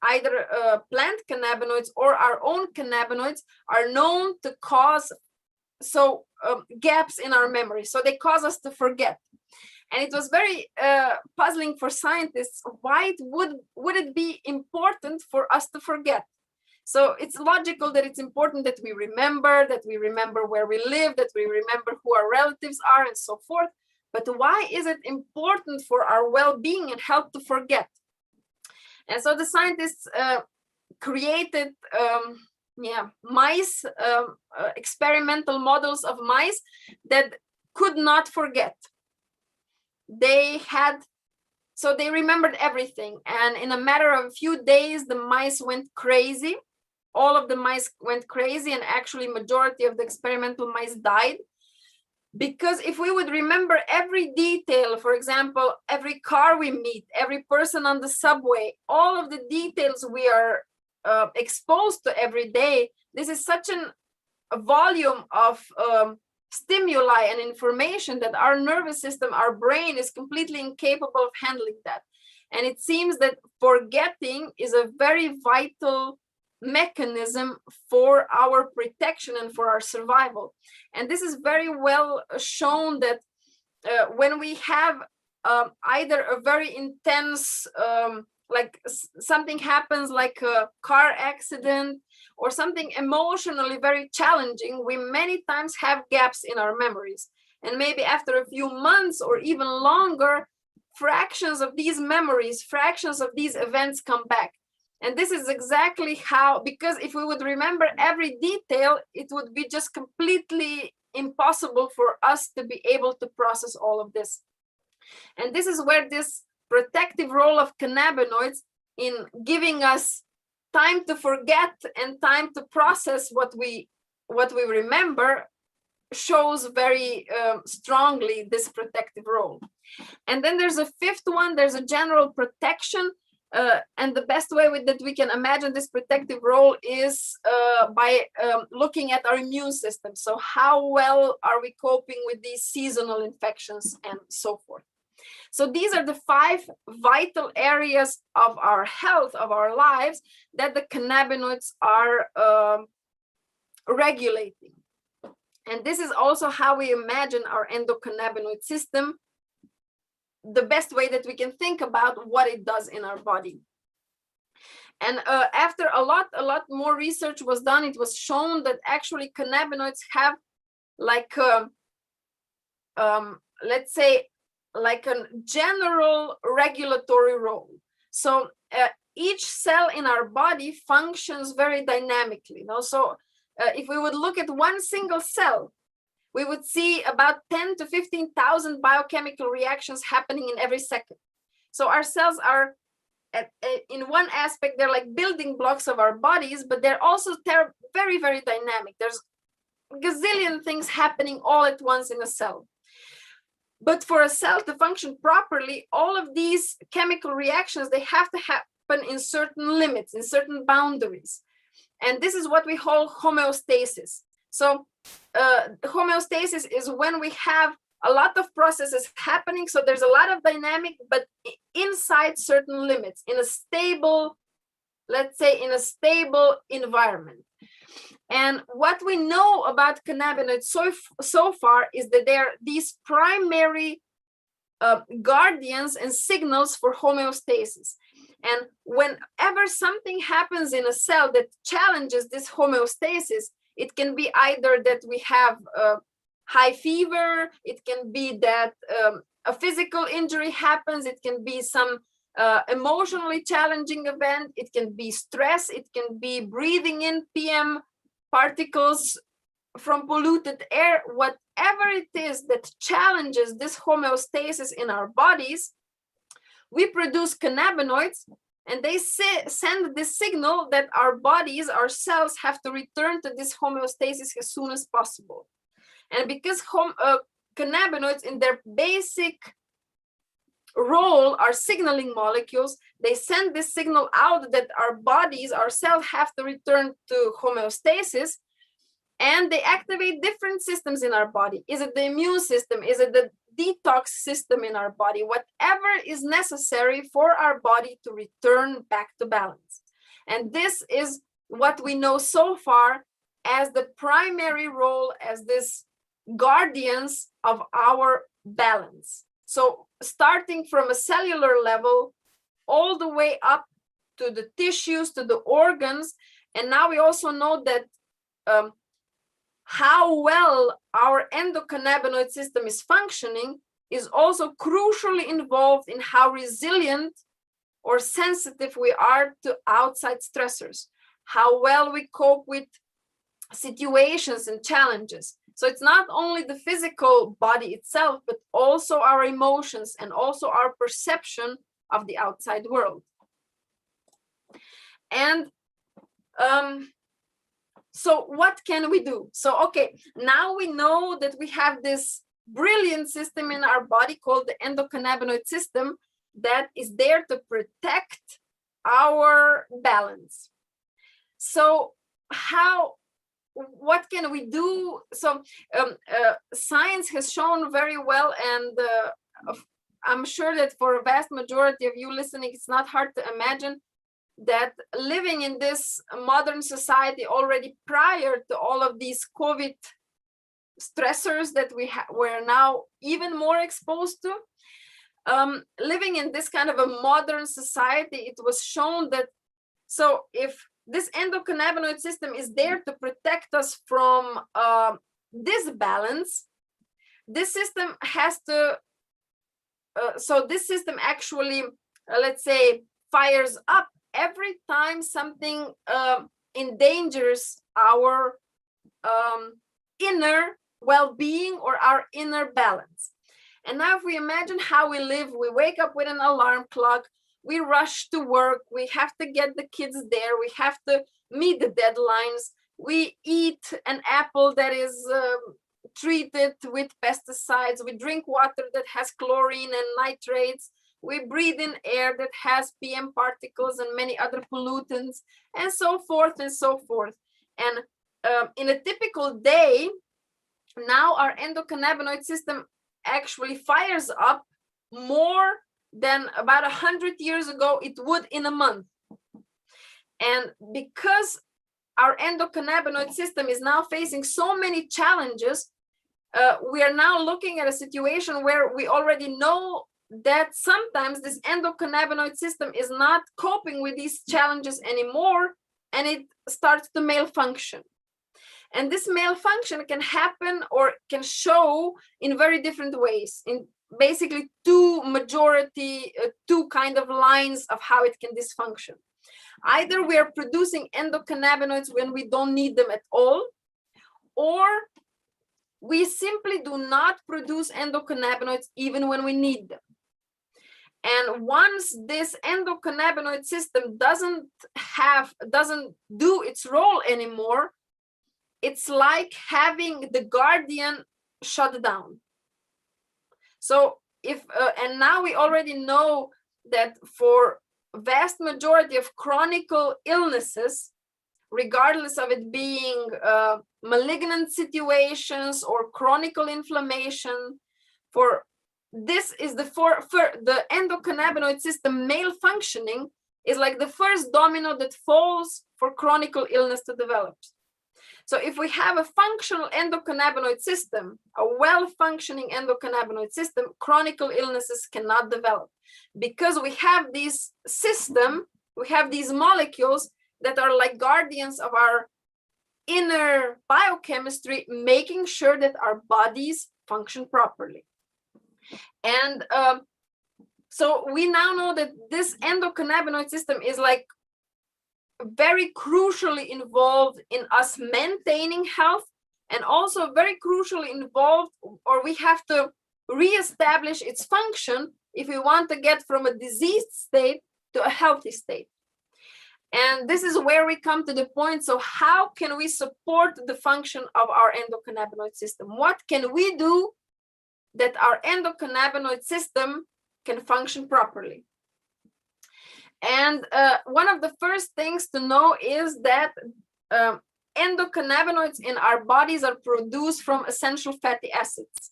either plant cannabinoids or our own cannabinoids, are known to cause gaps in our memory. So they cause us to forget. And it was very puzzling for scientists. Why would it be important for us to forget? So it's logical that it's important that we remember where we live, that we remember who our relatives are, and so forth. But why is it important for our well-being and health to forget? And so the scientists created mice, experimental models of mice that could not forget. They remembered everything, and in a matter of a few days the mice went crazy. All of the mice went crazy, and actually majority of the experimental mice died. Because if we would remember every detail, for example, every car we meet, every person on the subway, all of the details we are exposed to every day, this is such a volume of stimuli and information that our nervous system, our brain, is completely incapable of handling that. And it seems that forgetting is a very vital mechanism for our protection and for our survival. And this is very well shown that when we have either a very intense, like something happens like a car accident or something emotionally very challenging, we many times have gaps in our memories. And maybe after a few months or even longer, fractions of these memories, fractions of these events come back. And this is exactly how, because if we would remember every detail, it would be just completely impossible for us to be able to process all of this. And this is where this protective role of cannabinoids in giving us time to forget and time to process what we remember shows very strongly this protective role. And then there's a fifth one, there's a general protection. And the best way that we can imagine this protective role is by looking at our immune system. So how well are we coping with these seasonal infections and so forth? So these are the 5 vital areas of our health, of our lives, that the cannabinoids are regulating. And this is also how we imagine our endocannabinoid system, the best way that we can think about what it does in our body. And after a lot more research was done, it was shown that actually cannabinoids have like let's say like a general regulatory role. So each cell in our body functions very dynamically. You know? So if we would look at one single cell, we would see about 10 to 15,000 biochemical reactions happening in every second. So our cells are, in one aspect, they're like building blocks of our bodies, but they're also very, very dynamic. There's a gazillion things happening all at once in a cell. But for a cell to function properly, all of these chemical reactions, they have to happen in certain limits, in certain boundaries. And this is what we call homeostasis. So homeostasis is when we have a lot of processes happening. So there's a lot of dynamic, but inside certain limits, in a stable, let's say in a stable environment. And what we know about cannabinoids so far is that they're these primary guardians and signals for homeostasis. And whenever something happens in a cell that challenges this homeostasis, it can be either that we have high fever, it can be that a physical injury happens, it can be some emotionally challenging event, it can be stress, it can be breathing in PM particles from polluted air, whatever it is that challenges this homeostasis in our bodies, we produce cannabinoids, and they send this signal that our bodies, our cells, have to return to this homeostasis as soon as possible. And because cannabinoids in their basic role are signaling molecules, they send this signal out that our bodies, our cells, have to return to homeostasis, and they activate different systems in our body. Is it the immune system? Is it the detox system in our body? Whatever is necessary for our body to return back to balance. And this is what we know so far as the primary role, as this guardians of our balance. So starting from a cellular level all the way up to the tissues, to the organs. And now we also know that how well our endocannabinoid system is functioning is also crucially involved in how resilient or sensitive we are to outside stressors, how well we cope with situations and challenges. So it's not only the physical body itself, but also our emotions and also our perception of the outside world. And so what can we do? So, okay, now we know that we have this brilliant system in our body called the endocannabinoid system that is there to protect our balance. So what can we do? So science has shown very well, and I'm sure that for a vast majority of you listening, it's not hard to imagine that living in this modern society already prior to all of these COVID stressors that we're now even more exposed to, living in this kind of a modern society, it was shown that, so if this endocannabinoid system is there to protect us from disbalance, this system has to, so this system actually, let's say, fires up every time something endangers our inner well-being or our inner balance. And now if we imagine how we live, we wake up with an alarm clock, we rush to work, we have to get the kids there, we have to meet the deadlines, we eat an apple that is treated with pesticides, we drink water that has chlorine and nitrates, we breathe in air that has PM particles and many other pollutants, and so forth and so forth. And in a typical day, now our endocannabinoid system actually fires up more than about 100 years ago it would in a month. And because our endocannabinoid system is now facing so many challenges, we are now looking at a situation where we already know that sometimes this endocannabinoid system is not coping with these challenges anymore, and it starts to malfunction. And this malfunction can happen or can show in very different ways, in basically two kind of lines of how it can dysfunction. Either we are producing endocannabinoids when we don't need them at all, or we simply do not produce endocannabinoids even when we need them. And once this endocannabinoid system doesn't do its role anymore, it's like having the guardian shut down. So and now we already know that for vast majority of chronic illnesses, regardless of it being malignant situations or chronic inflammation, this is the endocannabinoid system malfunctioning is like the first domino that falls for chronic illness to develop. So if we have a functional endocannabinoid system, a well-functioning endocannabinoid system, chronic illnesses cannot develop, because we have this system, we have these molecules that are like guardians of our inner biochemistry, making sure that our bodies function properly. And so we now know that this endocannabinoid system is like very crucially involved in us maintaining health, and also very crucially involved, or we have to reestablish its function if we want to get from a diseased state to a healthy state. And this is where we come to the point, so how can we support the function of our endocannabinoid system? What can we do that our endocannabinoid system can function properly? And one of the first things to know is that endocannabinoids in our bodies are produced from essential fatty acids.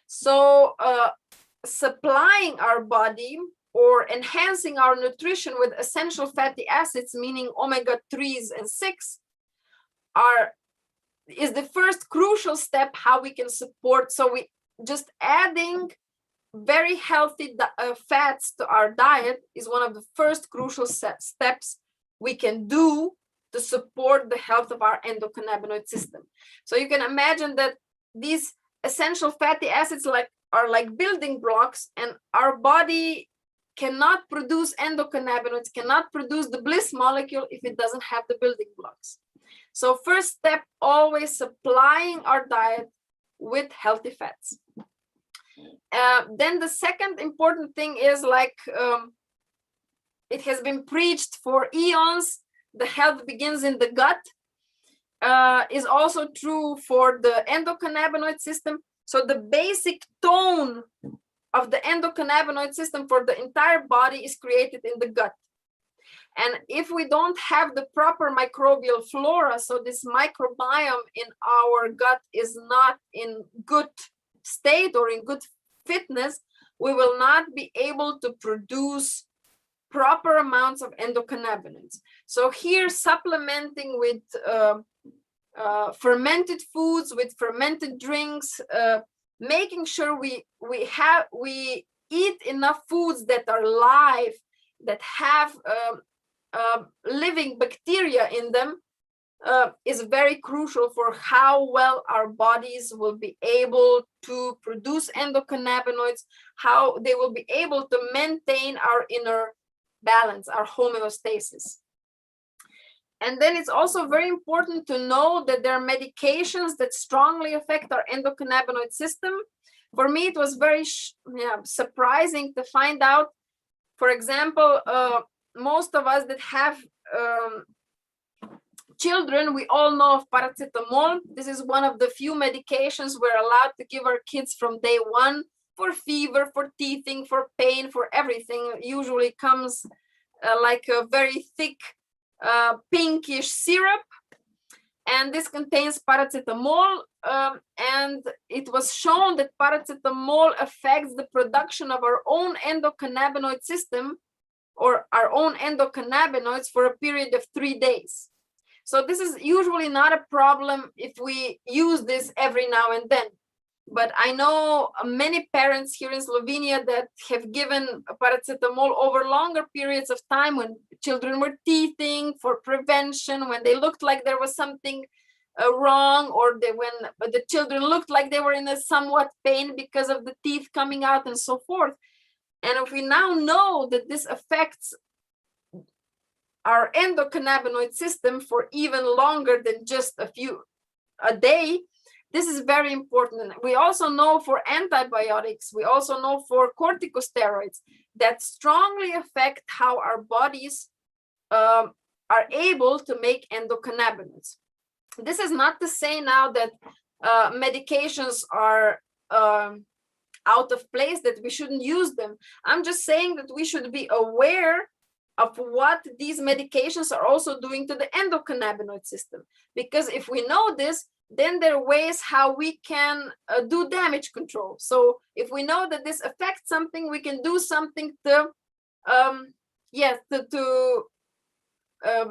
So supplying our body or enhancing our nutrition with essential fatty acids, meaning omega-3s and 6, is the first crucial step how we can support. So we just adding very healthy fats to our diet is one of the first crucial steps we can do to support the health of our endocannabinoid system. So you can imagine that these essential fatty acids are like building blocks, and our body cannot produce endocannabinoids, cannot produce the bliss molecule if it doesn't have the building blocks. So first step, always supplying our diet with healthy fats. Then the second important thing is, like it has been preached for eons, the health begins in the gut, is also true for the endocannabinoid system. So the basic tone of the endocannabinoid system for the entire body is created in the gut. And if we don't have the proper microbial flora, so this microbiome in our gut is not in good state or in good fitness, we will not be able to produce proper amounts of endocannabinoids. So here, supplementing with fermented foods, with fermented drinks, making sure we eat enough foods that are live, that have living bacteria in them, is very crucial for how well our bodies will be able to produce endocannabinoids, how they will be able to maintain our inner balance, our homeostasis. And then it's also very important to know that there are medications that strongly affect our endocannabinoid system. For me, it was very surprising to find out, for example, most of us that have children, we all know of paracetamol. This is one of the few medications we're allowed to give our kids from day one for fever, for teething, for pain, for everything. It usually comes like a very thick pinkish syrup, and this contains paracetamol, and it was shown that paracetamol affects the production of our own endocannabinoid system, or our own endocannabinoids, for a period of 3 days. So this is usually not a problem if we use this every now and then. But I know many parents here in Slovenia that have given paracetamol over longer periods of time when children were teething, for prevention, when they looked like there was something wrong, or when the children looked like they were in a somewhat pain because of the teeth coming out and so forth. And if we now know that this affects our endocannabinoid system for even longer than just a day, this is very important. We also know for antibiotics, we also know for corticosteroids, that strongly affect how our bodies are able to make endocannabinoids. This is not to say now that medications are out of place, that we shouldn't use them. I'm just saying that we should be aware of what these medications are also doing to the endocannabinoid system. Because if we know this, then there are ways how we can do damage control. So if we know that this affects something, we can do something to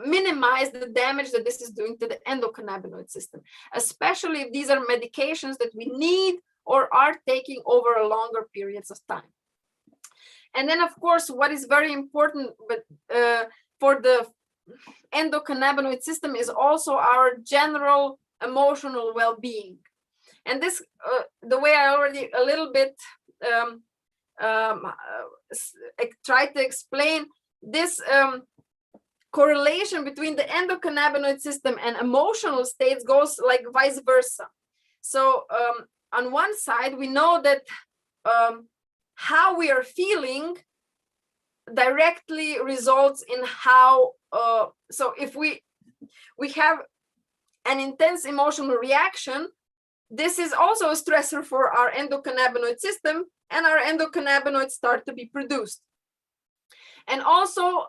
minimize the damage that this is doing to the endocannabinoid system, especially if these are medications that we need or are taking over a longer periods of time. And then, of course, what is very important for the endocannabinoid system is also our general emotional well-being. And this, the way I already a little bit tried to explain, this correlation between the endocannabinoid system and emotional states goes like vice versa. So on one side, we know that how we are feeling directly results in how, so if we have an intense emotional reaction, this is also a stressor for our endocannabinoid system, and our endocannabinoids start to be produced. And also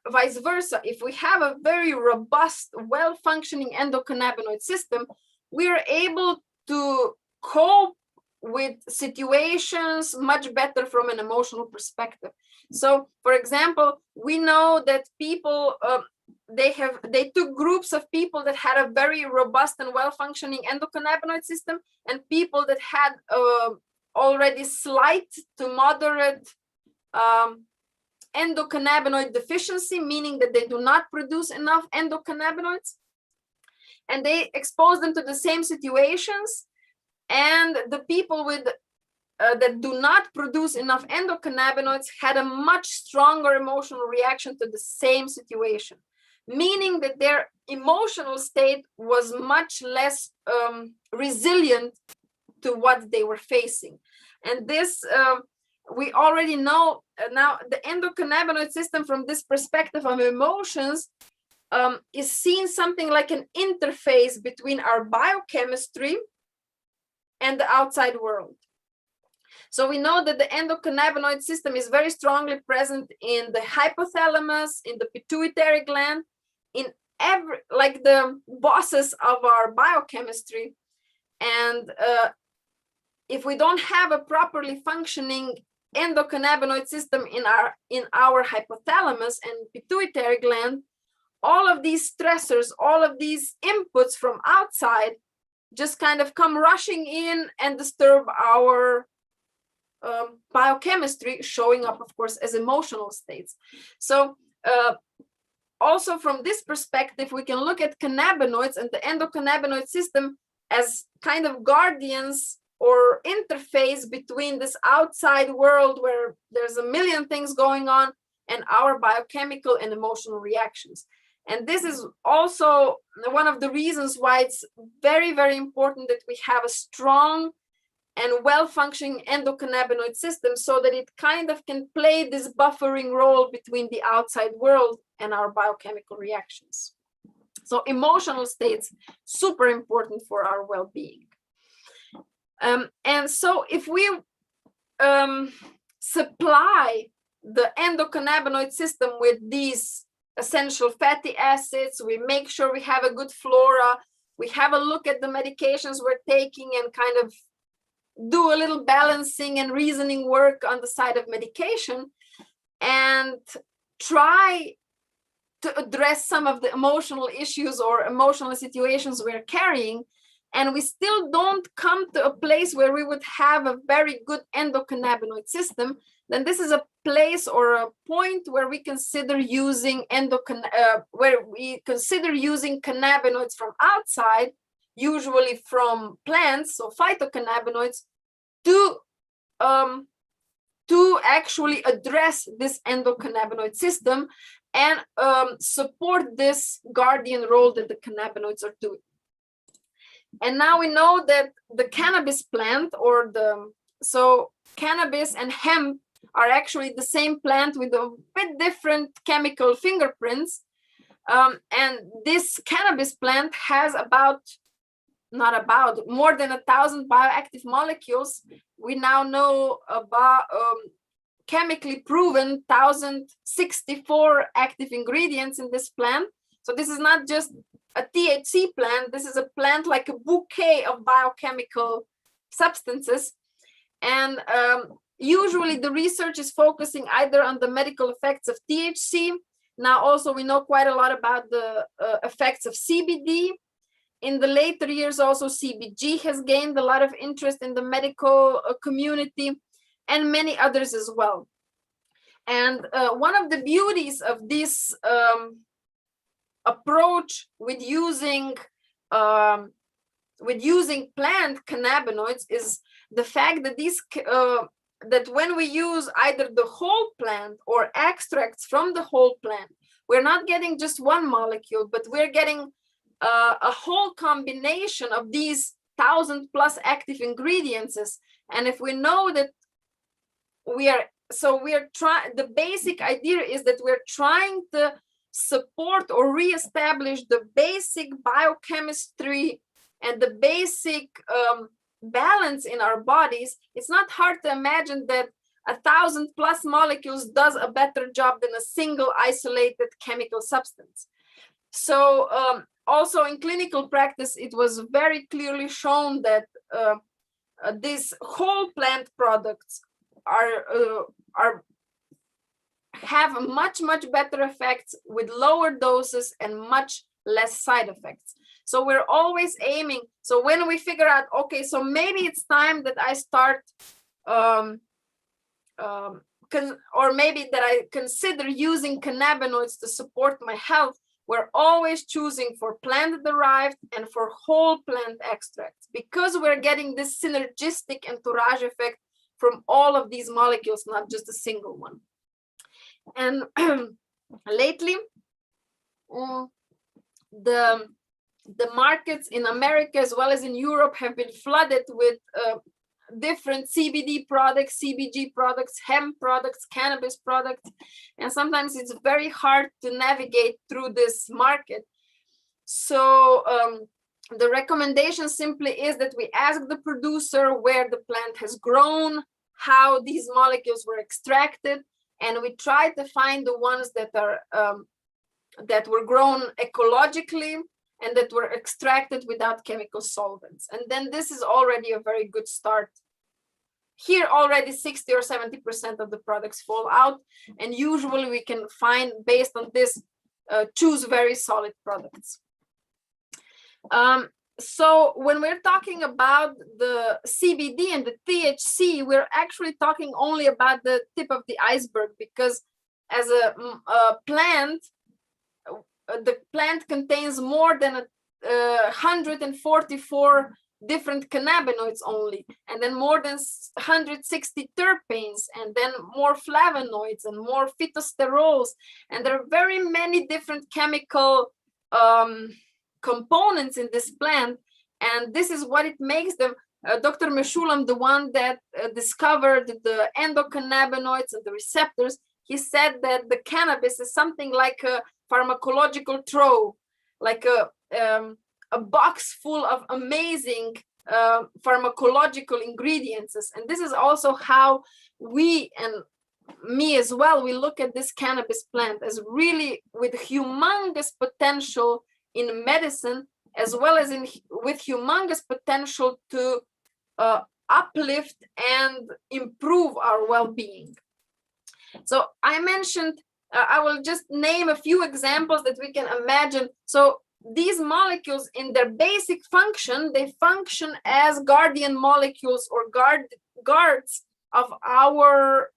vice versa, if we have a very robust, well-functioning endocannabinoid system, we are able to cope with situations much better from an emotional perspective. So, for example, we know that people, they took groups of people that had a very robust and well-functioning endocannabinoid system, and people that had already slight to moderate endocannabinoid deficiency, meaning that they do not produce enough endocannabinoids, and they exposed them to the same situations. And the people with that do not produce enough endocannabinoids had a much stronger emotional reaction to the same situation, meaning that their emotional state was much less resilient to what they were facing. And this, we already know now, the endocannabinoid system from this perspective of emotions is seen something like an interface between our biochemistry and the outside world. So we know that the endocannabinoid system is very strongly present in the hypothalamus, in the pituitary gland, in every, like the bosses of our biochemistry. And if we don't have a properly functioning endocannabinoid system in our hypothalamus and pituitary gland, all of these stressors, all of these inputs from outside just kind of come rushing in and disturb our biochemistry, showing up, of course, as emotional states. So also from this perspective, we can look at cannabinoids and the endocannabinoid system as kind of guardians or interface between this outside world where there's a million things going on and our biochemical and emotional reactions. And this is also one of the reasons why it's very, very important that we have a strong and well-functioning endocannabinoid system, so that it kind of can play this buffering role between the outside world and our biochemical reactions. So emotional states, super important for our well-being. And so if we supply the endocannabinoid system with these essential fatty acids, we make sure we have a good flora, we have a look at the medications we're taking and kind of do a little balancing and reasoning work on the side of medication, and try to address some of the emotional issues or emotional situations we're carrying, and we still don't come to a place where we would have a very good endocannabinoid system, then this is a place or a point where we consider using cannabinoids from outside, usually from plants, so phytocannabinoids, to actually address this endocannabinoid system and support this guardian role that the cannabinoids are doing. And now we know that the cannabis plant, or so cannabis and hemp are actually the same plant with a bit different chemical fingerprints. And this cannabis plant has more than 1,000 bioactive molecules. We now know about chemically proven 1,064 active ingredients in this plant. So this is not just a THC plant, this is a plant like a bouquet of biochemical substances. And usually the research is focusing either on the medical effects of THC. Now also we know quite a lot about the effects of CBD. In the later years also CBG has gained a lot of interest in the medical community, and many others as well. And one of the beauties of this approach with using plant cannabinoids is the fact that that when we use either the whole plant or extracts from the whole plant, we're not getting just one molecule, but we're getting a whole combination of these 1,000+ active ingredients. And if we know that the basic idea is that we're trying to support or reestablish the basic biochemistry and the basic balance in our bodies. It's not hard to imagine that 1,000+ molecules does a better job than a single isolated chemical substance. So also in clinical practice, it was very clearly shown that these whole plant products have much better effects with lower doses and much less side effects. So we're always aiming. So when we figure out, okay, so maybe it's time that I start, or maybe that I consider using cannabinoids to support my health, we're always choosing for plant-derived and for whole plant extracts, because we're getting this synergistic entourage effect from all of these molecules, not just a single one. And lately, the markets in America as well as in Europe have been flooded with different CBD products, CBG products, hemp products, cannabis products, and sometimes it's very hard to navigate through this market. So the recommendation simply is that we ask the producer where the plant has grown, how these molecules were extracted, and we try to find the ones that are that were grown ecologically and that were extracted without chemical solvents. And then this is already a very good start. Here already 60 or 70% of the products fall out, and usually we can find, based on this, choose very solid products. So when we're talking about the CBD and the THC, we're actually talking only about the tip of the iceberg, because as a plant, the plant contains more than 144 different cannabinoids only, and then more than 160 terpenes, and then more flavonoids and more phytosterols, and there are very many different chemical components in this plant, and this is what it makes them. Dr. Meshulam, the one that discovered the endocannabinoids and the receptors, he said that the cannabis is something like a pharmacological trove, like a box full of amazing pharmacological ingredients. And this is also how we, and me as well, we look at this cannabis plant as really with humongous potential in medicine, as well as with humongous potential to uplift and improve our well-being. So I mentioned, I will just name a few examples that we can imagine. So these molecules, in their basic function, they function as guardian molecules or guards of our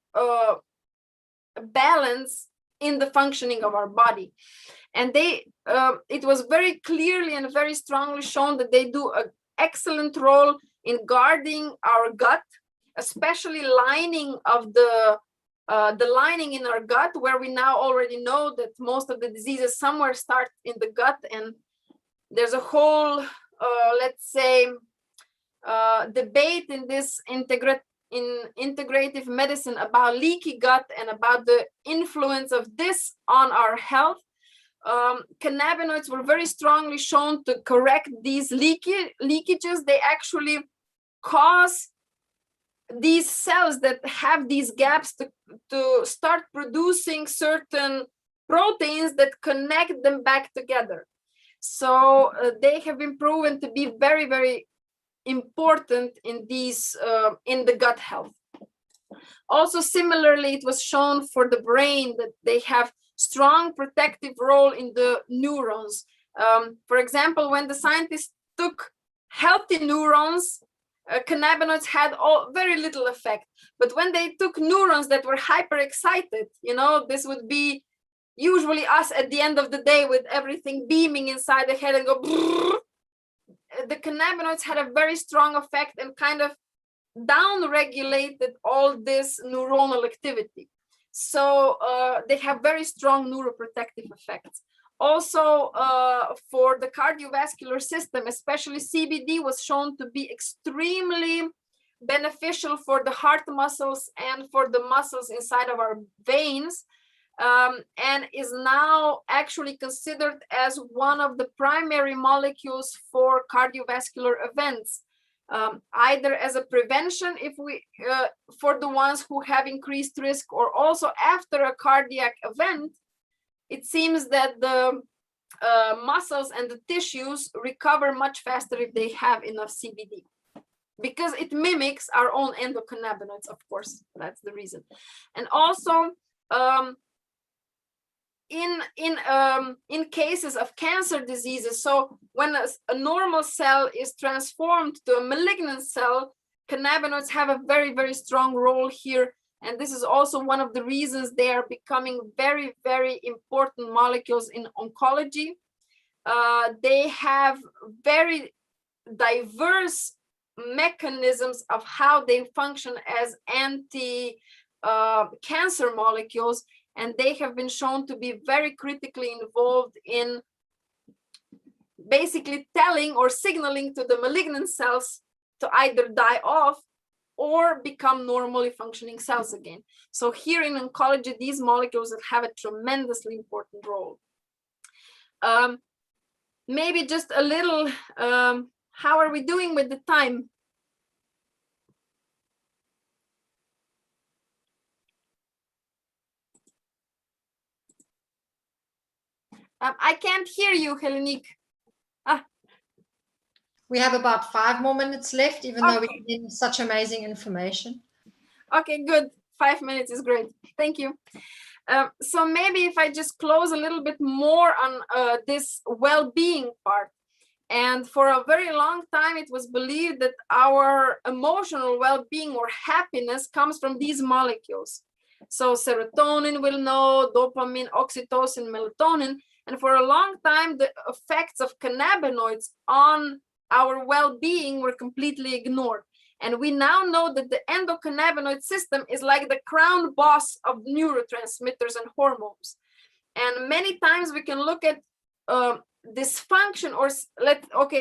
balance in the functioning of our body. And it was very clearly and very strongly shown that they do an excellent role in guarding our gut, especially lining of the lining in our gut, where we now already know that most of the diseases somewhere start in the gut. And there's a whole, let's say, debate in this integrative medicine about leaky gut and about the influence of this on our health. Cannabinoids were very strongly shown to correct these leakages. They actually cause these cells that have these gaps to start producing certain proteins that connect them back together. So they have been proven to be very, very important in these in the gut health. Also, similarly, it was shown for the brain that they have strong protective role in the neurons. For example, when the scientists took healthy neurons, cannabinoids had very little effect. But when they took neurons that were hyper excited, you know, this would be usually us at the end of the day with everything beaming inside the head and go, the cannabinoids had a very strong effect and kind of down-regulated all this neuronal activity. So they have very strong neuroprotective effects. Also, for the cardiovascular system, especially CBD was shown to be extremely beneficial for the heart muscles and for the muscles inside of our veins, and is now actually considered as one of the primary molecules for cardiovascular events, either as a prevention if we for the ones who have increased risk, or also after a cardiac event. It seems that the muscles and the tissues recover much faster if they have enough CBD, because it mimics our own endocannabinoids, of course. That's the reason. And also, in cases of cancer diseases, so when a normal cell is transformed to a malignant cell, cannabinoids have a very, very strong role here. And this is also one of the reasons they are becoming very, very important molecules in oncology. They have very diverse mechanisms of how they function as anti-cancer molecules, and they have been shown to be very critically involved in basically telling or signaling to the malignant cells to either die off or become normally functioning cells again. So here in oncology, these molecules have a tremendously important role. Maybe just a little, how are we doing with the time? I can't hear you, Hedonic. We have about 5 more minutes left, even though we're getting such amazing information. Okay, good. 5 minutes is great. Thank you. So maybe if I just close a little bit more on this well-being part. And for a very long time, it was believed that our emotional well-being or happiness comes from these molecules. So serotonin, we'll know, dopamine, oxytocin, melatonin. And for a long time, the effects of cannabinoids on our well-being were completely ignored. And we now know that the endocannabinoid system is like the crown boss of neurotransmitters and hormones. And many times we can look at dysfunction, or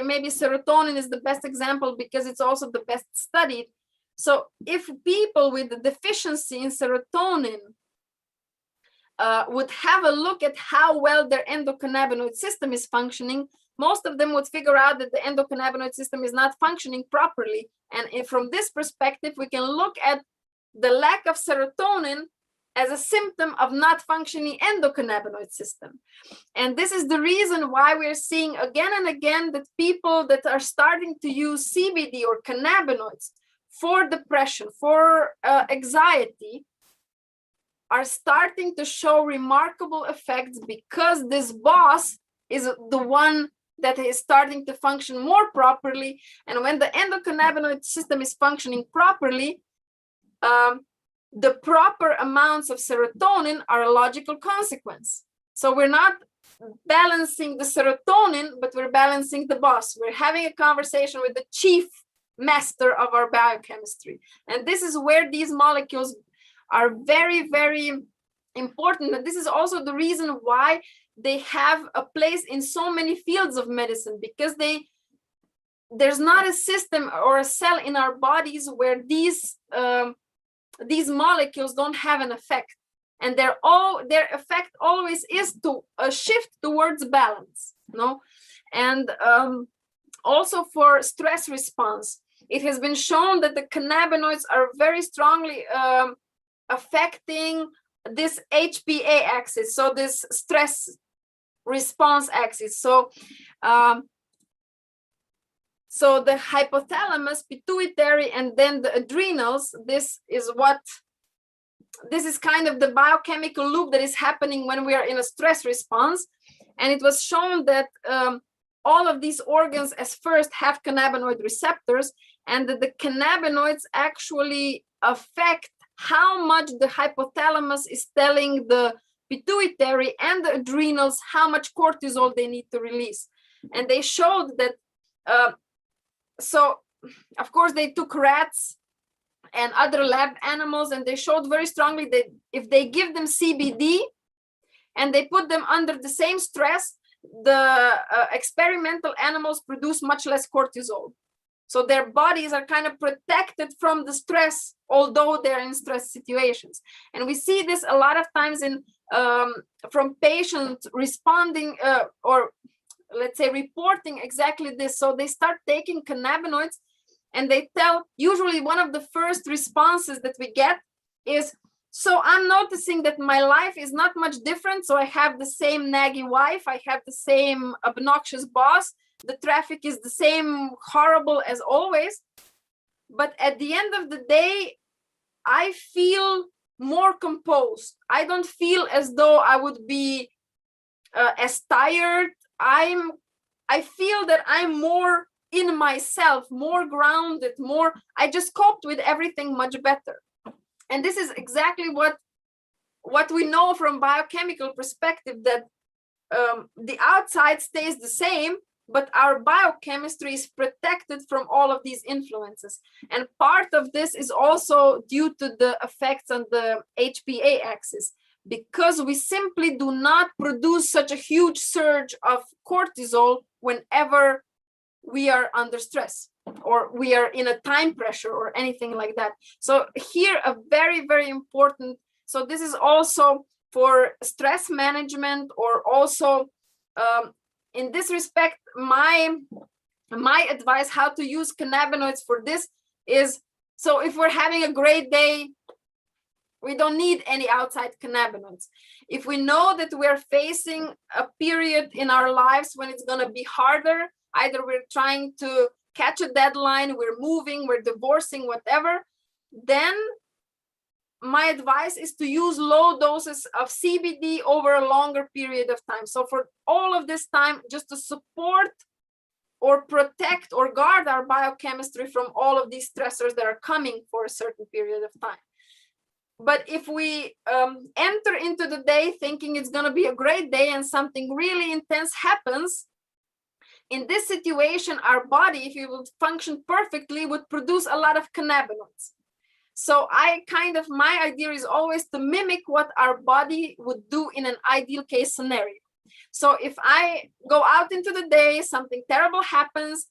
maybe serotonin is the best example because it's also the best studied. So if people with the deficiency in serotonin would have a look at how well their endocannabinoid system is functioning, most of them would figure out that the endocannabinoid system is not functioning properly. And from this perspective, we can look at the lack of serotonin as a symptom of not functioning endocannabinoid system. And this is the reason why we're seeing again and again that people that are starting to use CBD or cannabinoids for depression, for anxiety, are starting to show remarkable effects because this boss is the one that is starting to function more properly. And when the endocannabinoid system is functioning properly, the proper amounts of serotonin are a logical consequence. So we're not balancing the serotonin, but we're balancing the boss. We're having a conversation with the chief master of our biochemistry. And this is where these molecules are very, very important. And this is also the reason why they have a place in so many fields of medicine, because there's not a system or a cell in our bodies where these molecules don't have an effect. And their effect always is to shift towards balance, no? And also for stress response, it has been shown that the cannabinoids are very strongly affecting this HPA axis, so this stress response axis. So so the hypothalamus, pituitary, and then the adrenals, this is kind of the biochemical loop that is happening when we are in a stress response. And it was shown that all of these organs as first have cannabinoid receptors, and that the cannabinoids actually affect how much the hypothalamus is telling the pituitary and the adrenals how much cortisol they need to release. And they showed that, so of course they took rats and other lab animals, and they showed very strongly that if they give them CBD and they put them under the same stress, the experimental animals produce much less cortisol. So their bodies are kind of protected from the stress, although they're in stress situations. And we see this a lot of times in from patients responding or let's say reporting exactly this. So they start taking cannabinoids, and they tell, usually one of the first responses that we get is, so I'm noticing that my life is not much different. So I have the same naggy wife, I have the same obnoxious boss, the traffic is the same horrible as always. But at the end of the day, I feel more composed. I don't feel as though I would be as tired. I feel that I'm more in myself, more grounded, more, I just coped with everything much better. And this is exactly what we know from biochemical perspective, that the outside stays the same, but our biochemistry is protected from all of these influences. And part of this is also due to the effects on the HPA axis, because we simply do not produce such a huge surge of cortisol whenever we are under stress or we are in a time pressure or anything like that. So here a very, very important, so this is also for stress management, or also in this respect, my advice how to use cannabinoids for this is, so if we're having a great day, we don't need any outside cannabinoids. If we know that we're facing a period in our lives when it's going to be harder, either we're trying to catch a deadline, we're moving, we're divorcing, whatever, then my advice is to use low doses of CBD over a longer period of time. So for all of this time, just to support or protect or guard our biochemistry from all of these stressors that are coming for a certain period of time. But if we enter into the day thinking it's going to be a great day and something really intense happens, in this situation, our body, if it would function perfectly, would produce a lot of cannabinoids. So my idea is always to mimic what our body would do in an ideal case scenario. So if I go out into the day, something terrible happens,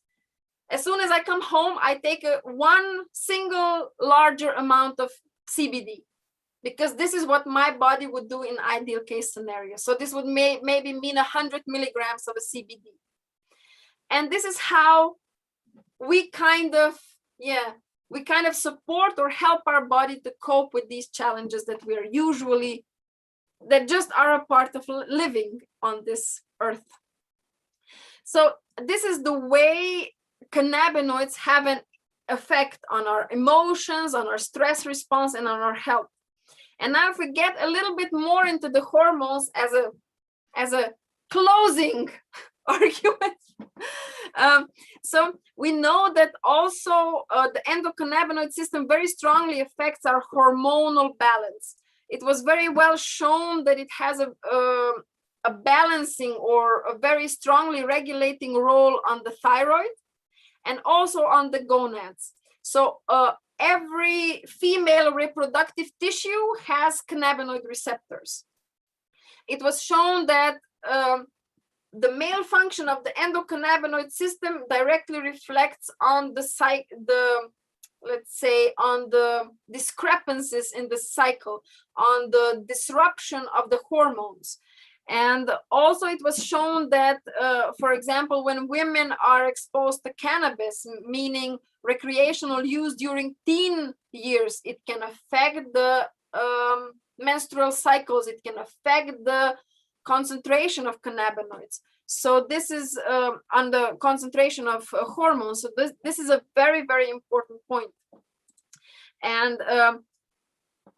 as soon as I come home, I take one single larger amount of CBD, because this is what my body would do in ideal case scenario. So this would maybe mean 100 milligrams of a CBD. And this is how we kind of support or help our body to cope with these challenges that that just are a part of living on this earth. So this is the way cannabinoids have an effect on our emotions, on our stress response, and on our health. And now if we get a little bit more into the hormones as a closing argument, so we know that also the endocannabinoid system very strongly affects our hormonal balance. It was very well shown that it has a balancing or a very strongly regulating role on the thyroid and also on the gonads. So every female reproductive tissue has cannabinoid receptors. It was shown that the male function of the endocannabinoid system directly reflects on on the discrepancies in the cycle, on the disruption of the hormones. And also it was shown that, for example, when women are exposed to cannabis, meaning recreational use during teen years, it can affect the menstrual cycles, it can affect the concentration of cannabinoids. So this is on the concentration of hormones. So this is a very, very important point. And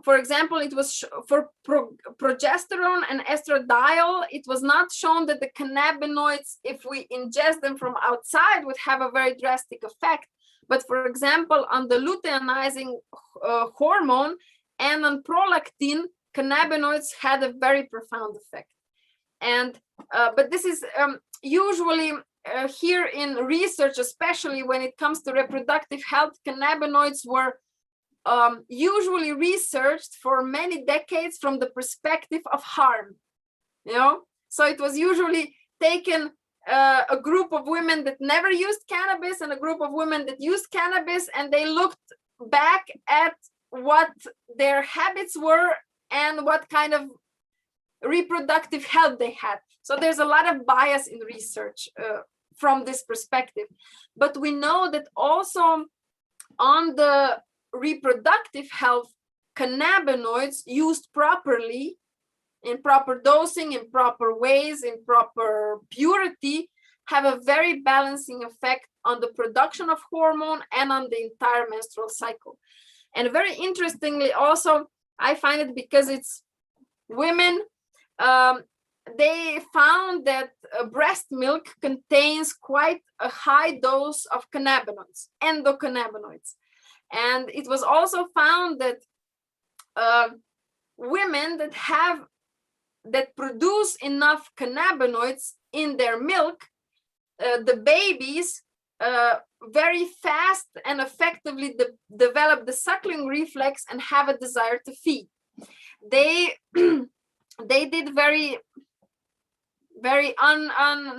for example, it was for progesterone and estradiol, it was not shown that the cannabinoids, if we ingest them from outside, would have a very drastic effect. But for example, on the luteinizing hormone and on prolactin, cannabinoids had a very profound effect. And but this is usually here in research, especially when it comes to reproductive health, cannabinoids were usually researched for many decades from the perspective of harm, so it was usually taken a group of women that never used cannabis and a group of women that used cannabis, and they looked back at what their habits were and what kind of reproductive health they had. So there's a lot of bias in research from this perspective, but we know that also on the reproductive health, cannabinoids used properly, in proper dosing, in proper ways, in proper purity, have a very balancing effect on the production of hormone and on the entire menstrual cycle. And very interestingly also, I find it because it's women, they found that breast milk contains quite a high dose of cannabinoids, endocannabinoids. And it was also found that women that produce enough cannabinoids in their milk, the babies very fast and effectively develop the suckling reflex and have a desire to feed. They they did very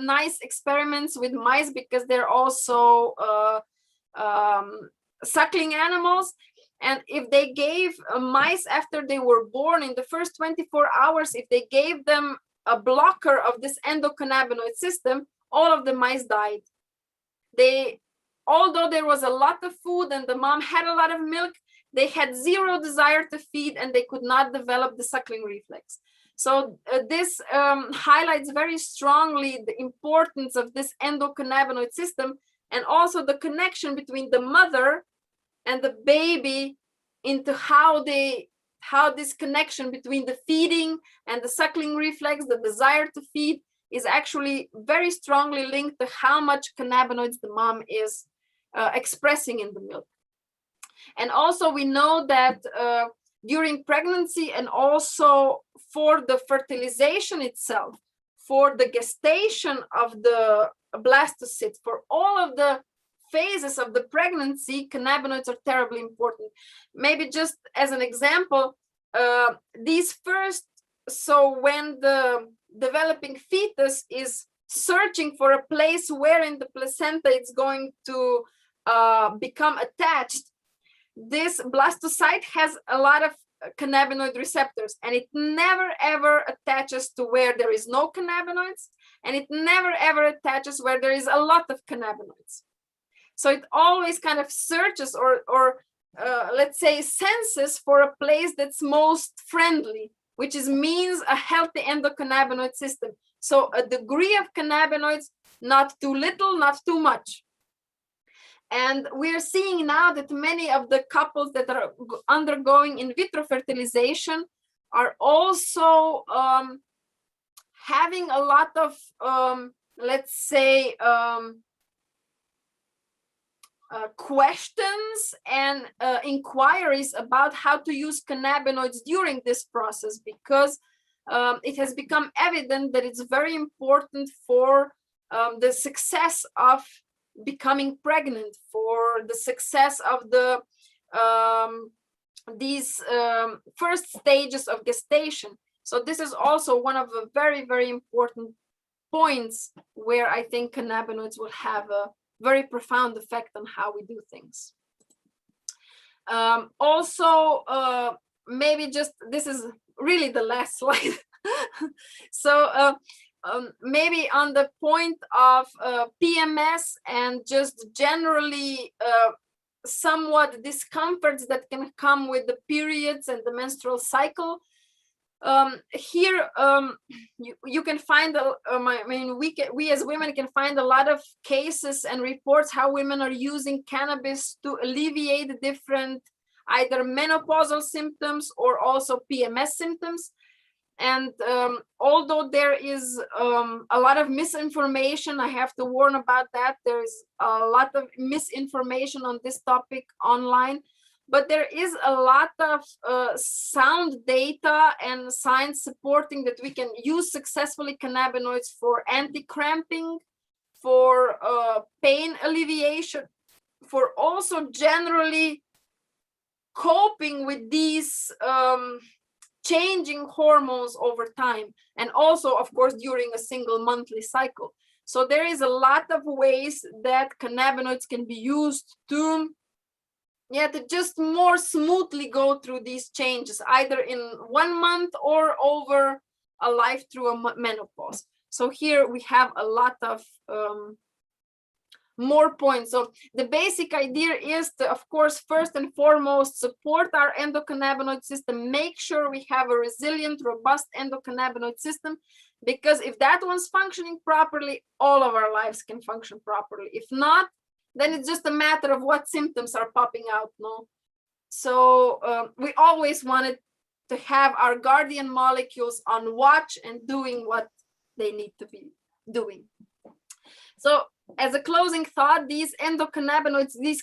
nice experiments with mice because they're also suckling animals. And if they gave mice after they were born in the first 24 hours, if they gave them a blocker of this endocannabinoid system, all of the mice died. Although there was a lot of food and the mom had a lot of milk, they had zero desire to feed and they could not develop the suckling reflex. So this highlights very strongly the importance of this endocannabinoid system, and also the connection between the mother and the baby, into how this connection between the feeding and the suckling reflex, the desire to feed, is actually very strongly linked to how much cannabinoids the mom is expressing in the milk. And also we know that during pregnancy and also for the fertilization itself, for the gestation of the blastocyst, for all of the phases of the pregnancy, cannabinoids are terribly important. Maybe just as an example, these first, so when the developing fetus is searching for a place where in the placenta it's going to become attached, this blastocyte has a lot of cannabinoid receptors, and it never ever attaches to where there is no cannabinoids, and it never ever attaches where there is a lot of cannabinoids. So it always kind of searches or let's say senses for a place that's most friendly, which means a healthy endocannabinoid system. So a degree of cannabinoids, not too little, not too much. And we're seeing now that many of the couples that are undergoing in vitro fertilization are also having a lot of, let's say, questions and inquiries about how to use cannabinoids during this process, because it has become evident that it's very important for the success of becoming pregnant, for the success of the these first stages of gestation. So this is also one of the very, very important points where I think cannabinoids will have a very profound effect on how we do things. Also, maybe just, this is really the last slide. So maybe on the point of PMS and just generally somewhat discomforts that can come with the periods and the menstrual cycle. Here you can find, I mean, we as women can find a lot of cases and reports how women are using cannabis to alleviate different either menopausal symptoms or also PMS symptoms. And although there is a lot of misinformation, I have to warn about that. There is a lot of misinformation on this topic online, but there is a lot of sound data and science supporting that we can use successfully cannabinoids for anti-cramping, for pain alleviation, for also generally coping with these changing hormones over time, and also of course during a single monthly cycle. So there is a lot of ways that cannabinoids can be used to just more smoothly go through these changes, either in 1 month or over a life through a menopause. So here we have a lot of more points. So the basic idea is to, of course, first and foremost, support our endocannabinoid system, make sure we have a resilient, robust endocannabinoid system, because if that one's functioning properly, all of our lives can function properly. If not, then it's just a matter of what symptoms are popping out, no? So we always wanted to have our guardian molecules on watch and doing what they need to be doing. So as a closing thought, these endocannabinoids, these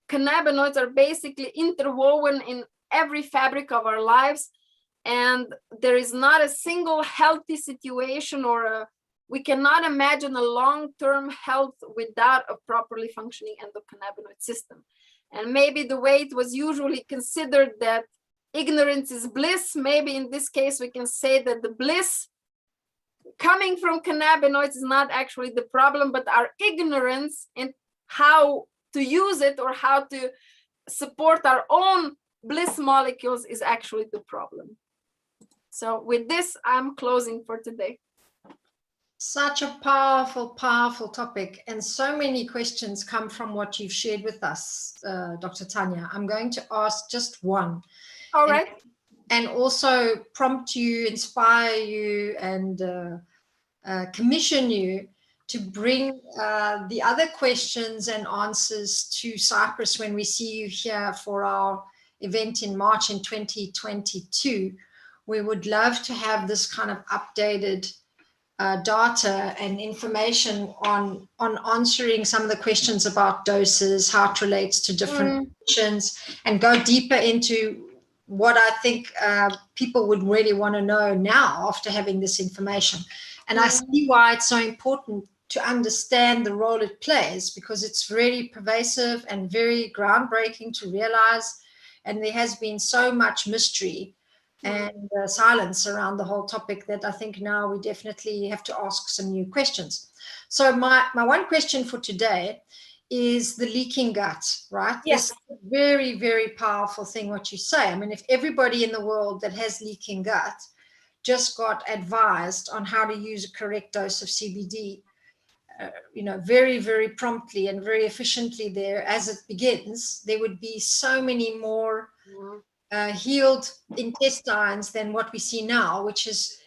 cannabinoids are basically interwoven in every fabric of our lives. And there is not a single healthy situation or we cannot imagine a long-term health without a properly functioning endocannabinoid system. And maybe the way it was usually considered that ignorance is bliss, maybe in this case we can say that the bliss coming from cannabinoids is not actually the problem, but our ignorance in how to use it or how to support our own bliss molecules is actually the problem. So with this, I'm closing for today. Such a powerful, powerful topic, and so many questions come from what you've shared with us, Dr. Tanja. I'm going to ask just one. All right. And also prompt you, inspire you, and commission you to bring the other questions and answers to Cyprus when we see you here for our event in March in 2022. We would love to have this kind of updated data and information on answering some of the questions about doses, how it relates to different conditions, and go deeper into what I think people would really want to know now after having this information. And I see why it's so important to understand the role it plays, because it's really pervasive and very groundbreaking to realize. And there has been so much mystery and silence around the whole topic that I think now we definitely have to ask some new questions. So my one question for today is the leaking gut, right? Yes. This is a very, very powerful thing what you say. I mean, if everybody in the world that has leaking gut just got advised on how to use a correct dose of CBD, very, very promptly and very efficiently there as it begins, there would be so many more healed intestines than what we see now, which is,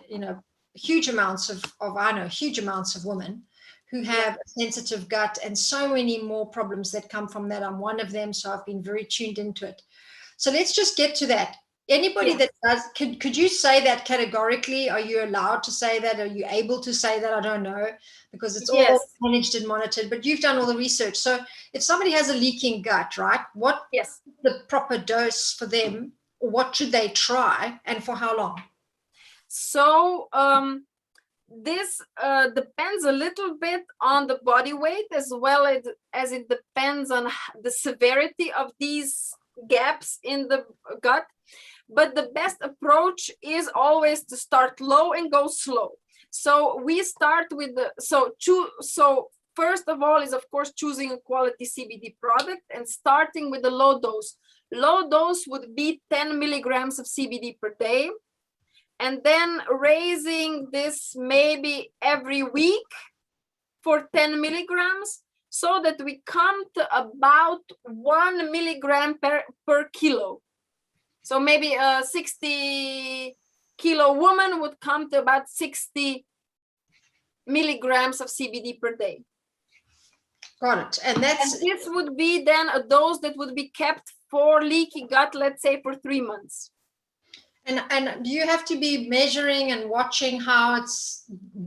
huge amounts of huge amounts of women who have a sensitive gut, and so many more problems that come from that. I'm one of them, so I've been very tuned into it. So let's just get to that. Anybody that does, could you say that categorically? Are you allowed to say that? Are you able to say that? I don't know, because it's all managed and monitored, but you've done all the research. So if somebody has a leaking gut, right, what is the proper dose for them? What should they try, and for how long? So this depends a little bit on the body weight, as well as it depends on the severity of these gaps in the gut. But the best approach is always to start low and go slow. So we start with so first of all is, of course, choosing a quality CBD product and starting with a low dose. Low dose would be 10 milligrams of CBD per day, and then raising this maybe every week for 10 milligrams, so that we come to about 1 milligram per kilo. So maybe a 60-kilo woman would come to about 60 milligrams of CBD per day. Got it. And this would be then a dose that would be kept for leaky gut, let's say, for 3 months. And do you have to be measuring and watching how it's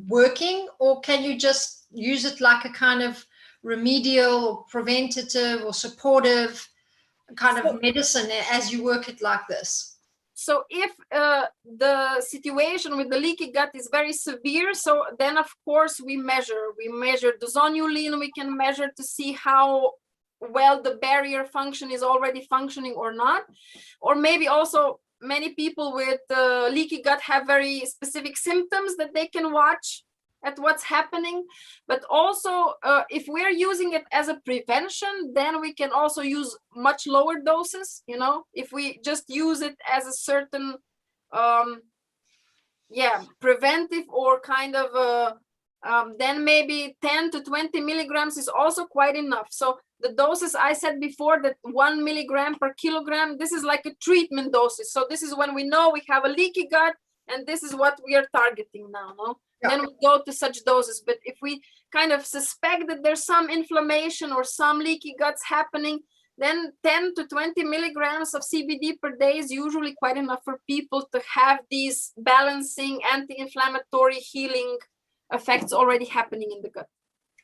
working, or can you just use it like a kind of remedial or preventative or supportive kind of medicine as you work it like this? So if the situation with the leaky gut is very severe, so then of course we measure the zonulin, we can measure to see how well the barrier function is already functioning or not. Or maybe also many people with leaky gut have very specific symptoms that they can watch at what's happening. But also if we're using it as a prevention, then we can also use much lower doses. If we just use it as a certain preventive or kind of then maybe 10 to 20 milligrams is also quite enough. So the doses I said before, that 1 milligram per kilogram, this is like a treatment doses. So this is when we know we have a leaky gut, and this is what we are targeting now. Then we go to such doses. But if we kind of suspect that there's some inflammation or some leaky guts happening, then 10 to 20 milligrams of CBD per day is usually quite enough for people to have these balancing, anti-inflammatory, healing effects already happening in the gut.